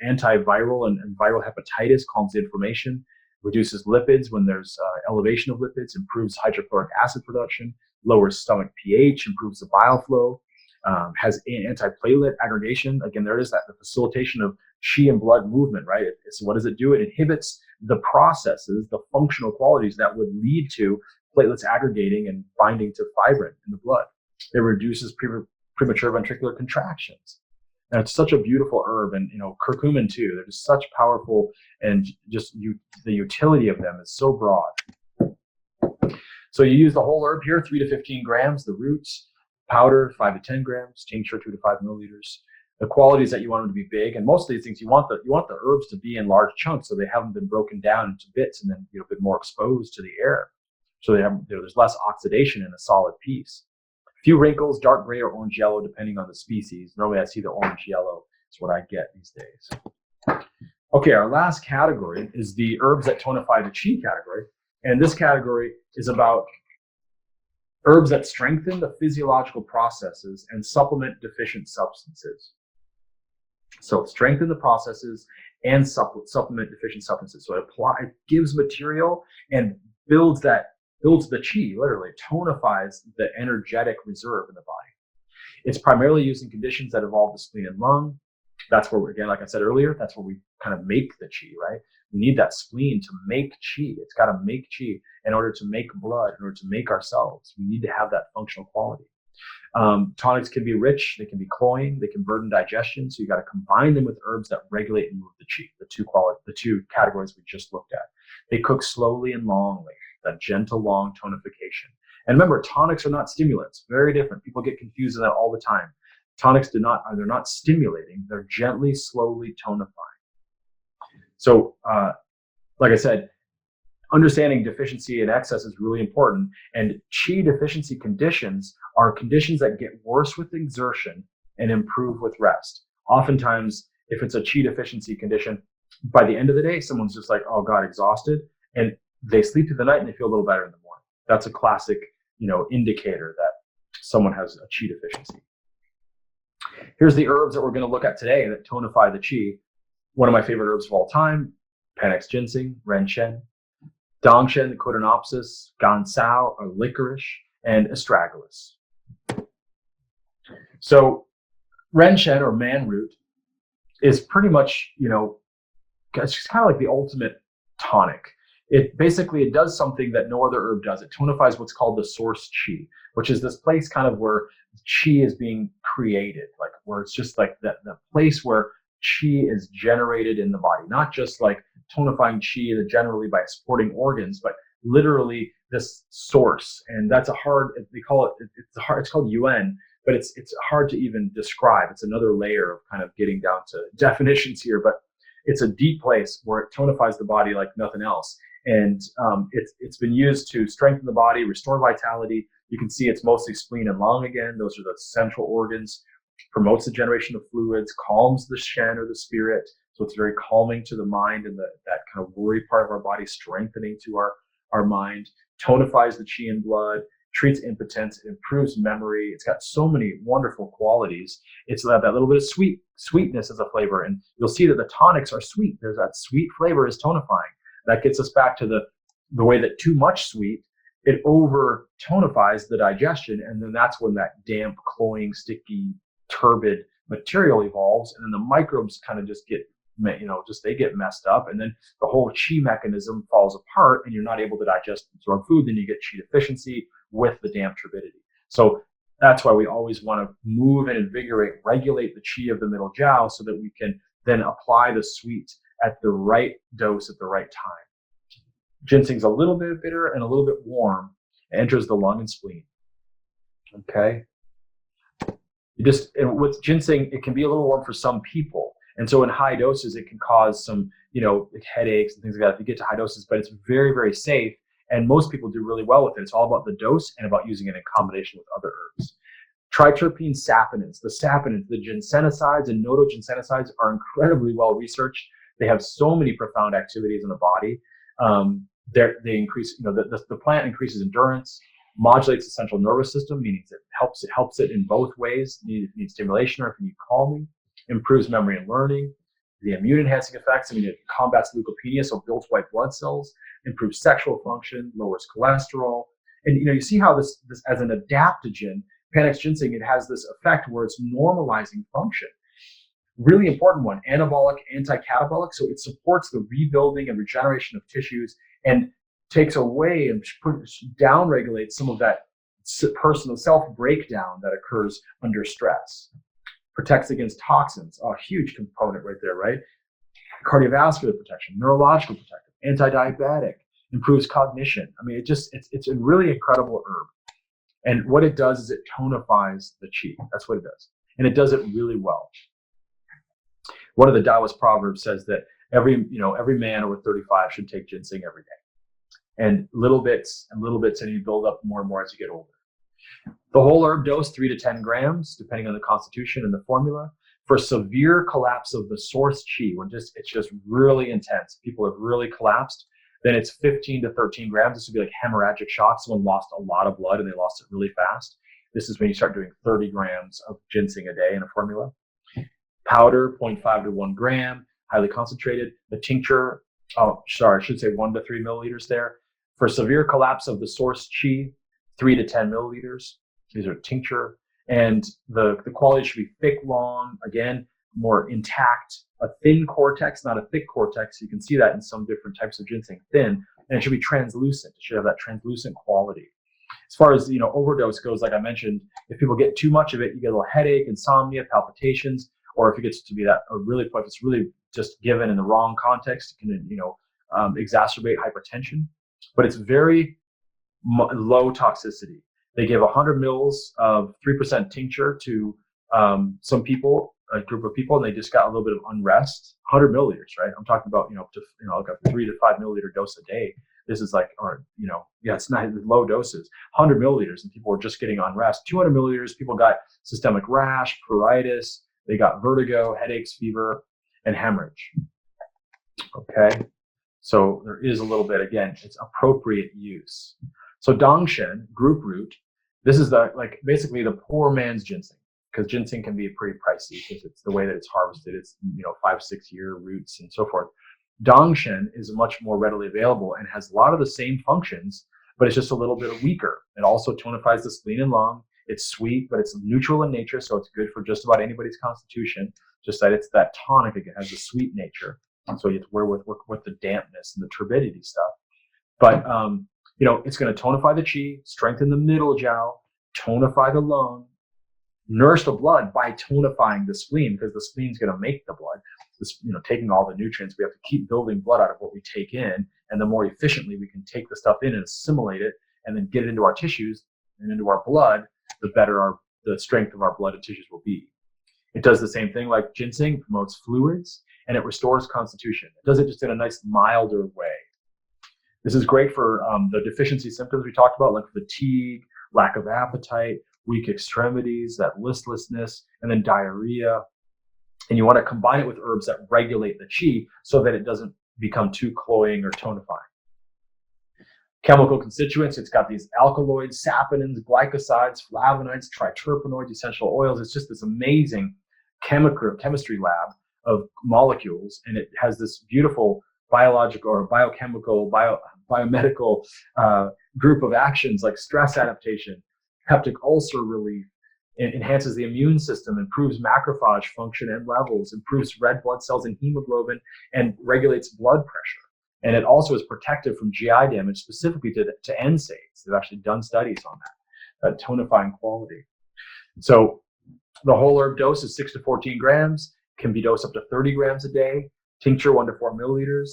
antiviral and viral hepatitis, calms the inflammation. Reduces lipids when there's elevation of lipids, improves hydrochloric acid production, lowers stomach pH, improves the bile flow, has antiplatelet aggregation. Again, there is the facilitation of qi and blood movement, right? So what does it do? It inhibits the processes, the functional qualities that would lead to platelets aggregating and binding to fibrin in the blood. It reduces premature ventricular contractions. And it's such a beautiful herb, and curcumin too. They're just such powerful, and just the utility of them is so broad. So you use the whole herb here, 3 to 15 grams. The roots, powder, 5 to 10 grams. Tincture, 2 to 5 milliliters. The quality is that you want them to be big, and most of these things you want the herbs to be in large chunks, so they haven't been broken down into bits and then been more exposed to the air. So there's less oxidation in a solid piece. Few wrinkles, dark gray or orange yellow, depending on the species. Normally I see the orange yellow is what I get these days. Okay, our last category is the herbs that tonify the qi category. And this category is about herbs that strengthen the physiological processes and supplement deficient substances. So strengthen the processes and supplement deficient substances. So it gives material and builds the qi, literally tonifies the energetic reserve in the body. It's primarily used in conditions that involve the spleen and lung. That's where, again, like I said earlier, that's where we kind of make the qi, right? We need that spleen to make qi. It's got to make qi in order to make blood, in order to make ourselves. We need to have that functional quality. Tonics can be rich, they can be cloying, they can burden digestion. So you got to combine them with herbs that regulate and move the qi, the two categories we just looked at. They cook slowly and longly, that gentle, long tonification. And remember, tonics are not stimulants. Very different. People get confused with that all the time. Tonics they're not stimulating, they're gently, slowly tonifying. So, like I said, understanding deficiency and excess is really important. And qi deficiency conditions are conditions that get worse with exertion and improve with rest. Oftentimes, if it's a qi deficiency condition, by the end of the day, someone's just like, oh God, exhausted. And they sleep through the night and they feel a little better in the morning. That's a classic, indicator that someone has a qi deficiency. Here's the herbs that we're going to look at today that tonify the qi. One of my favorite herbs of all time, Panax ginseng, renshen, dongshen, the Codonopsis, gansao, or licorice, and astragalus. So renshen, or manroot, is pretty much, it's just kind of like the ultimate tonic. It does something that no other herb does. It tonifies what's called the source qi, which is this place kind of where qi is being created, like where it's just like the place where qi is generated in the body, not just like tonifying qi generally by supporting organs, but literally this source. And that's it's called yuan, but it's hard to even describe. It's another layer of kind of getting down to definitions here, but it's a deep place where it tonifies the body like nothing else. And it's been used to strengthen the body, restore vitality. You can see it's mostly spleen and lung again. Those are the central organs. Promotes the generation of fluids, calms the shen, or the spirit. So it's very calming to the mind and that kind of worry part of our body, strengthening to our mind. Tonifies the qi in blood, treats impotence, it improves memory. It's got so many wonderful qualities. It's that little bit of sweetness as a flavor. And you'll see that the tonics are sweet. There's that sweet flavor is tonifying. That gets us back to the way that too much sweet, it over tonifies the digestion. And then that's when that damp, cloying, sticky, turbid material evolves. And then the microbes kind of just get, they get messed up. And then the whole qi mechanism falls apart and you're not able to digest and absorb food. Then you get qi deficiency with the damp turbidity. So that's why we always want to move and invigorate, regulate the qi of the middle jiao so that we can then apply the sweet at the right dose at the right time. Ginseng's a little bit bitter and a little bit warm. It enters the lung and spleen. Okay. And with ginseng, it can be a little warm for some people. And so in high doses, it can cause some, like headaches and things like that if you get to high doses, but it's very, very safe. And most people do really well with it. It's all about the dose and about using it in combination with other herbs. Triterpene saponins, the ginsenosides and notoginsenosides are incredibly well researched. They have so many profound activities in the body. They increase, the plant increases endurance, modulates the central nervous system, meaning it helps it in both ways. If you need stimulation or if you need calming, improves memory and learning. The immune enhancing effects, it combats leukopenia, so builds white blood cells, improves sexual function, lowers cholesterol. And you see how this as an adaptogen, Panax ginseng, it has this effect where it's normalizing function. Really important one, anabolic, anti-catabolic. So it supports the rebuilding and regeneration of tissues and takes away and down-regulates some of that personal self-breakdown that occurs under stress. Protects against toxins, a huge component right there, right? Cardiovascular protection, neurological protection, anti-diabetic, improves cognition. It's a really incredible herb. And what it does is it tonifies the qi. That's what it does. And it does it really well. One of the Taoist proverbs says that every man over 35 should take ginseng every day, and little bits and little bits, and you build up more and more as you get older. The whole herb dose, 3 to 10 grams, depending on the constitution and the formula. For severe collapse of the source qi, when it's just really intense, people have really collapsed, then it's 15 to 13 grams. This would be like hemorrhagic shock. Someone lost a lot of blood and they lost it really fast. This is when you start doing 30 grams of ginseng a day in a formula. Powder, 0.5 to 1 gram, highly concentrated. The tincture, I should say 1 to 3 milliliters there. For severe collapse of the source qi, 3 to 10 milliliters. These are tincture. And the quality should be thick, long, again, more intact, a thin cortex, not a thick cortex. You can see that in some different types of ginseng, thin, and it should be translucent. It should have that translucent quality. As far as overdose goes, like I mentioned, if people get too much of it, you get a little headache, insomnia, palpitations, or if it gets to be that really point, it's really just given in the wrong context, it can exacerbate hypertension. But it's very low toxicity. They give 100 mils of 3% tincture to some people, a group of people, and they just got a little bit of unrest. 100 milliliters, right? I'm talking about like a 3 to 5 milliliter dose a day. This is like, it's not low doses. 100 milliliters, and people were just getting unrest. 200 milliliters, people got systemic rash, pruritus, they got vertigo, headaches, fever, and hemorrhage. Okay, so there is a little bit. Again, it's appropriate use. So Dangshen, group root, this is basically the poor man's ginseng, because ginseng can be pretty pricey because it's the way that it's harvested. It's 5-6 year roots and so forth. Dangshen is much more readily available and has a lot of the same functions, but it's just a little bit weaker. It also tonifies the spleen and lung. It's sweet, but it's neutral in nature, so it's good for just about anybody's constitution. Just that it's that tonic again, has a sweet nature, and so you have to work with the dampness and the turbidity stuff. But it's going to tonify the qi, strengthen the middle jiao, tonify the lung, nourish the blood by tonifying the spleen, because the spleen is going to make the blood. Taking all the nutrients, we have to keep building blood out of what we take in, and the more efficiently we can take the stuff in and assimilate it, and then get it into our tissues and into our blood, the better the strength of our blood and tissues will be. It does the same thing like ginseng, promotes fluids, and it restores constitution. It does it just in a nice milder way. This is great for the deficiency symptoms we talked about, like fatigue, lack of appetite, weak extremities, that listlessness, and then diarrhea. And you want to combine it with herbs that regulate the qi so that it doesn't become too cloying or tonifying. Chemical constituents, it's got these alkaloids, saponins, glycosides, flavonoids, triterpenoids, essential oils. It's just this amazing chemistry lab of molecules, and it has this beautiful biological or biochemical, biomedical group of actions like stress adaptation, peptic ulcer relief. It enhances the immune system, improves macrophage function and levels, improves red blood cells and hemoglobin, and regulates blood pressure. And it also is protective from GI damage, specifically to NSAIDs. They've actually done studies on that tonifying quality. So the whole herb dose is 6 to 14 grams, can be dosed up to 30 grams a day, tincture 1 to 4 milliliters.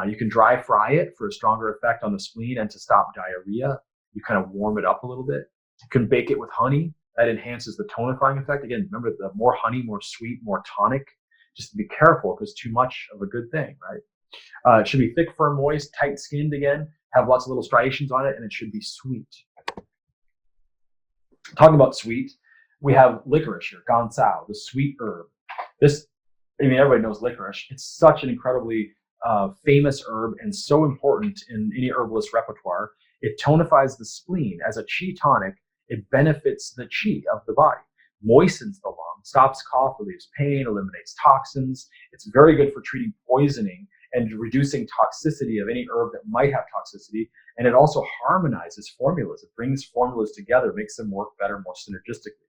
You can dry fry it for a stronger effect on the spleen and to stop diarrhea. You kind of warm it up a little bit. You can bake it with honey. That enhances the tonifying effect. Again, remember, the more honey, more sweet, more tonic. Just be careful, because too much of a good thing, right? It should be thick, firm, moist, tight-skinned again, have lots of little striations on it, and it should be sweet. Talking about sweet, we have licorice here, gancao, the sweet herb. Everybody knows licorice. It's such an incredibly famous herb and so important in any herbalist repertoire. It tonifies the spleen as a qi tonic. It benefits the qi of the body, moistens the lung, stops cough, relieves pain, eliminates toxins. It's very good for treating poisoning and reducing toxicity of any herb that might have toxicity. And it also harmonizes formulas. It brings formulas together, makes them work better, more synergistically.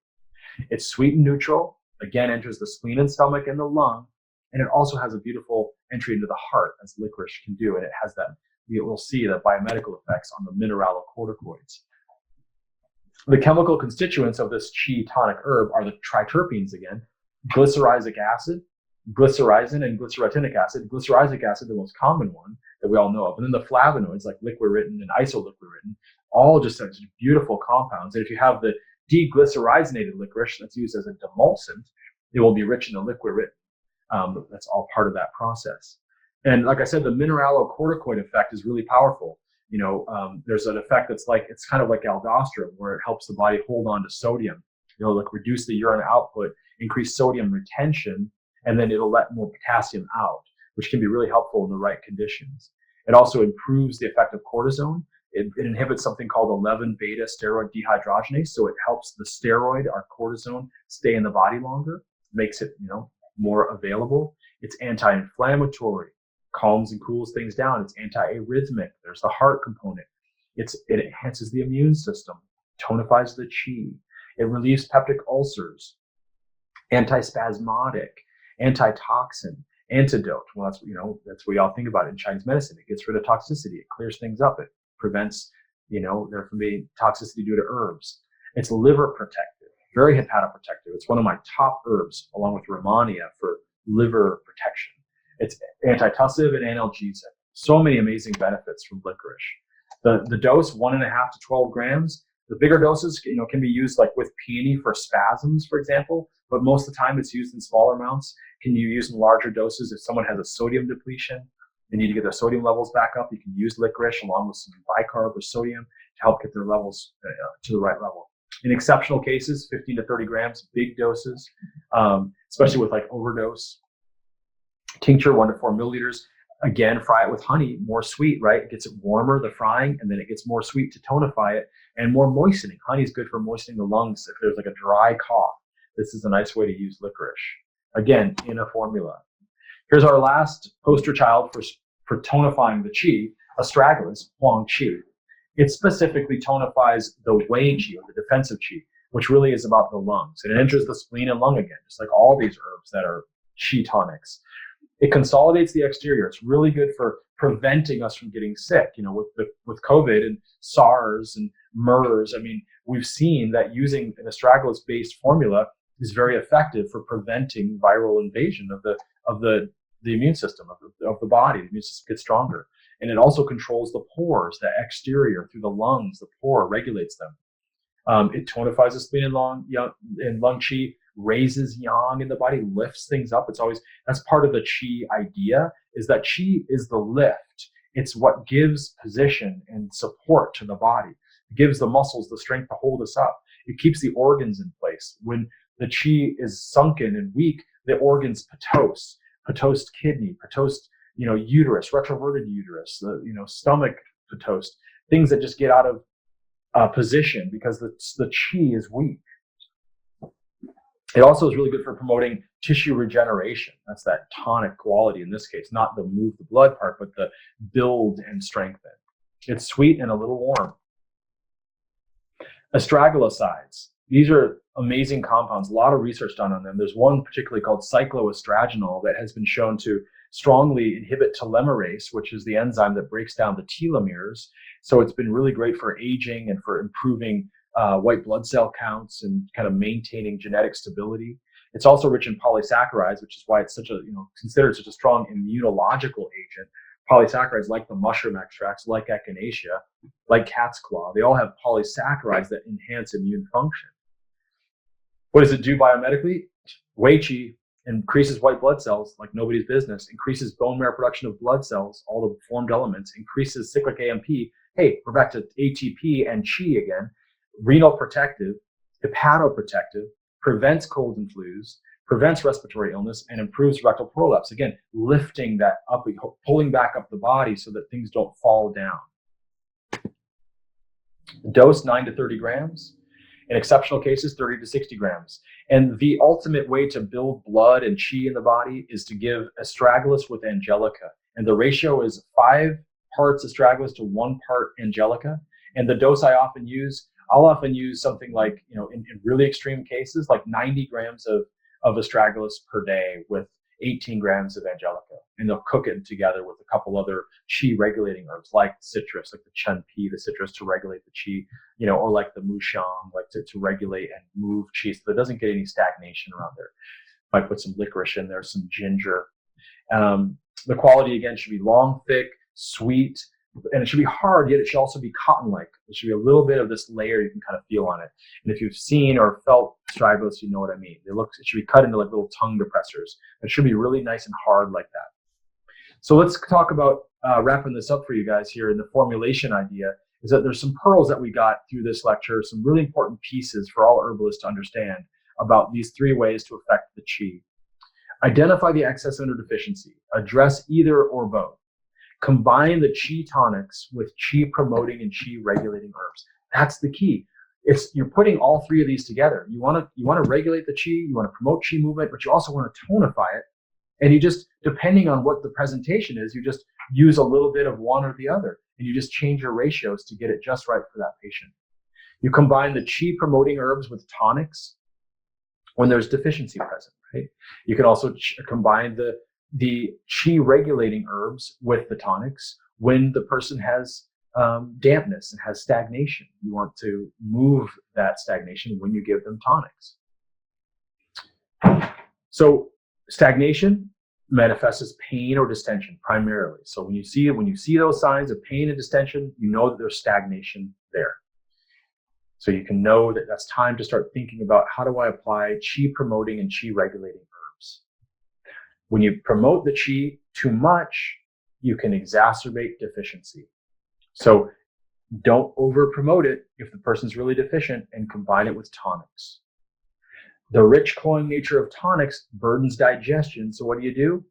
It's sweet and neutral, again, enters the spleen and stomach and the lung. And it also has a beautiful entry into the heart, as licorice can do. And it has that, we'll see the biomedical effects on the mineralocorticoids. The chemical constituents of this qi tonic herb are the triterpenes again, glycyrrhizic acid, glycyrrhizin, and glycyrrhetinic acid. Glycyrrhizic acid, the most common one that we all know of. And then the flavonoids like liquoritin and isoliquoritin, all just such beautiful compounds. And if you have the deglycyrrhizinated licorice that's used as a demulcent, it will be rich in the liquoritin. That's all part of that process. And like I said, the mineralocorticoid effect is really powerful. There's an effect that's like, it's kind of like aldosterone, where it helps the body hold on to sodium. Like reduce the urine output, increase sodium retention, and then it'll let more potassium out, which can be really helpful in the right conditions. It also improves the effect of cortisone. It inhibits something called 11 beta steroid dehydrogenase. So it helps the steroid, our cortisone, stay in the body longer, makes it, more available. It's anti-inflammatory, calms and cools things down. It's anti-arrhythmic. There's the heart component. It enhances the immune system, tonifies the chi. It relieves peptic ulcers, antispasmodic, antitoxin, antidote. Well, that's what we all think about it in Chinese medicine. It gets rid of toxicity. It clears things up. It prevents, there from being toxicity due to herbs. It's liver protective, very hepatoprotective. It's one of my top herbs, along with Rehmannia, for liver protection. It's antitussive and analgesic. So many amazing benefits from licorice. The dose, 1.5 to 12 grams. The bigger doses, can be used like with peony for spasms, for example, but most of the time it's used in smaller amounts. Can you use in larger doses if someone has a sodium depletion? They need to get their sodium levels back up. You can use licorice along with some bicarb or sodium to help get their levels to the right level. In exceptional cases, 15 to 30 grams, big doses, especially with like overdose. Tincture, 1 to 4 milliliters. Again, fry it with honey, more sweet, right? It gets it warmer, the frying, and then it gets more sweet to tonify it, and more moistening. Honey is good for moistening the lungs if there's like a dry cough. This is a nice way to use licorice. Again, in a formula. Here's our last poster child for tonifying the qi, astragalus, huang qi. It specifically tonifies the wei qi, or the defensive qi, which really is about the lungs. And it enters the spleen and lung again, just like all these herbs that are qi tonics. It consolidates the exterior. It's really good for preventing us from getting sick. With COVID and SARS and MERS, we've seen that using an astragalus-based formula is very effective for preventing viral invasion of the immune system of the body. The immune system gets stronger, and it also controls the pores, the exterior through the lungs. The pore regulates them. It tonifies the spleen and lung qi, raises yang in the body, lifts things up. That's part of the qi idea, is that qi is the lift. It's what gives position and support to the body. It gives the muscles the strength to hold us up. It keeps the organs in place. When the qi is sunken and weak, the organs patose kidney, patose, uterus, retroverted uterus, the, stomach patose, things that just get out of position because the qi is weak. It also is really good for promoting tissue regeneration. That's that tonic quality in this case, not the move the blood part, but the build and strengthen. It's sweet and a little warm. Astragalosides. These are amazing compounds, a lot of research done on them. There's one particularly called cycloestragenol that has been shown to strongly inhibit telomerase, which is the enzyme that breaks down the telomeres. So it's been really great for aging and for improving white blood cell counts and kind of maintaining genetic stability. It's also rich in polysaccharides, which is why it's such a, considered such a strong immunological agent. Polysaccharides like the mushroom extracts, like echinacea, like cat's claw, they all have polysaccharides that enhance immune function. What does it do biomedically? Wei qi increases white blood cells like nobody's business, increases bone marrow production of blood cells, all the formed elements, increases cyclic AMP. Hey, we're back to ATP and qi again. Renal protective, hepatoprotective, prevents colds and flus, prevents respiratory illness, and improves rectal prolapse. Again, lifting that up, pulling back up the body so that things don't fall down. Dose 9 to 30 grams. In exceptional cases, 30 to 60 grams. And the ultimate way to build blood and qi in the body is to give astragalus with angelica. And the ratio is 5 parts astragalus to 1 part angelica. And the dose I'll often use something like, in really extreme cases, like 90 grams of astragalus per day with 18 grams of angelica. And they'll cook it together with a couple other qi regulating herbs like citrus, like the chen pi, the citrus to regulate the qi, or like the muxiang, like to regulate and move qi so that it doesn't get any stagnation around there. Might put some licorice in there, some ginger. The quality, again, should be long, thick, sweet, And it should be hard, yet it should also be cotton-like. There should be a little bit of this layer you can kind of feel on it. And if you've seen or felt strigos, you know what I mean. It should be cut into like little tongue depressors. It should be really nice and hard like that. So let's talk about wrapping this up for you guys here. And the formulation idea is that there's some pearls that we got through this lecture, some really important pieces for all herbalists to understand about these 3 ways to affect the qi. Identify the excess under deficiency. Address either or both. Combine the qi tonics with qi promoting and qi regulating herbs. That's the key. You're putting all 3 of these together. You want to regulate the qi, you want to promote qi movement, but you also want to tonify it. And you just, depending on what the presentation is, you just use a little bit of one or the other, and you just change your ratios to get it just right for that patient. You combine the qi promoting herbs with tonics when there's deficiency present, right? You can also combine the qi regulating herbs with the tonics when the person has dampness and has stagnation. You want to move that stagnation when you give them tonics. So stagnation manifests as pain or distension primarily. So when you see those signs of pain and distension, you know that there's stagnation there. So you can know that that's time to start thinking about, how do I apply qi promoting and qi regulating herbs? When you promote the qi too much, you can exacerbate deficiency. So don't over promote it if the person's really deficient, and combine it with tonics. The rich cloying nature of tonics burdens digestion. So what do?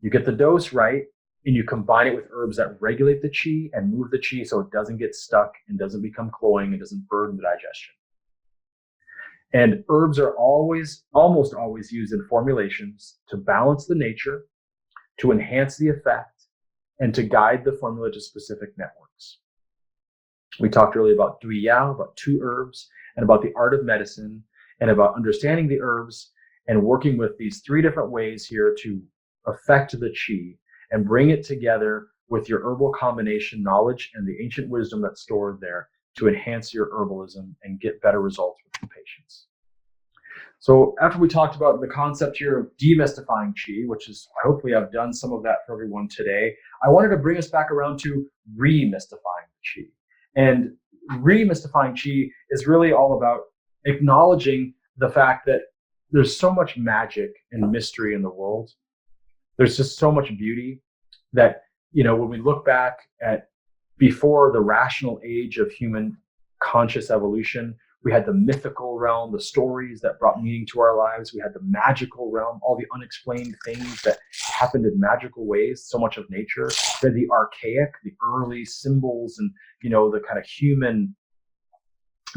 You get the dose right, and you combine it with herbs that regulate the qi and move the qi so it doesn't get stuck and doesn't become cloying and doesn't burden the digestion. And herbs are almost always used in formulations to balance the nature, to enhance the effect, and to guide the formula to specific networks. We talked earlier about Dui Yao, about 2 herbs, and about the art of medicine, and about understanding the herbs and working with these 3 different ways here to affect the qi and bring it together with your herbal combination knowledge and the ancient wisdom that's stored there to enhance your herbalism and get better results with the patients. So after we talked about the concept here of demystifying qi, which is, hopefully I've done some of that for everyone today, I wanted to bring us back around to remystifying qi. And remystifying qi is really all about acknowledging the fact that there's so much magic and mystery in the world. There's just so much beauty that, when we look back at before the rational age of human conscious evolution, we had the mythical realm, the stories that brought meaning to our lives. We had the magical realm, all the unexplained things that happened in magical ways, so much of nature. We had the archaic, the early symbols and, the kind of human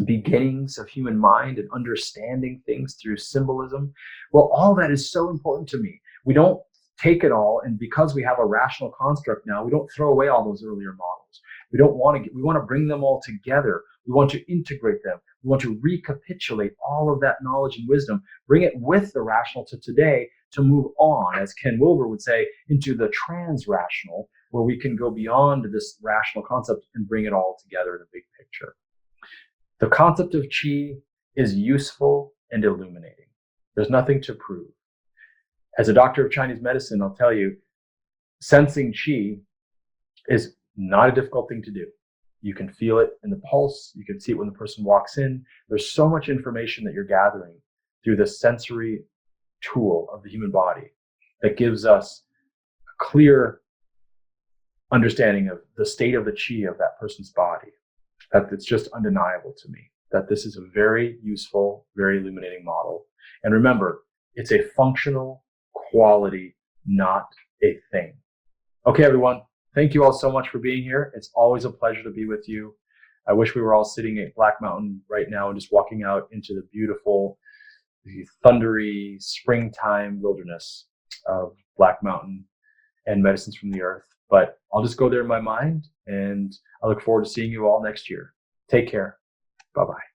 beginnings of human mind and understanding things through symbolism. Well, all that is so important to me. We don't take it all, and because we have a rational construct now, we don't throw away all those earlier models. We want to bring them all together. We want to integrate them. We want to recapitulate all of that knowledge and wisdom, bring it with the rational to today to move on, as Ken Wilber would say, into the trans-rational, where we can go beyond this rational concept and bring it all together in a big picture. The concept of qi is useful and illuminating. There's nothing to prove. As a doctor of Chinese medicine, I'll tell you, sensing qi is not a difficult thing to do. You can feel it in the pulse. You can see it when the person walks in. There's so much information that you're gathering through the sensory tool of the human body that gives us a clear understanding of the state of the qi of that person's body. That it's just undeniable to me that this is a very useful, very illuminating model. And remember, it's a functional quality, not a thing. Okay, everyone. Thank you all so much for being here. It's always a pleasure to be with you. I wish we were all sitting at Black Mountain right now and just walking out into the beautiful, thundery springtime wilderness of Black Mountain and Medicines from the Earth. But I'll just go there in my mind, and I look forward to seeing you all next year. Take care. Bye-bye.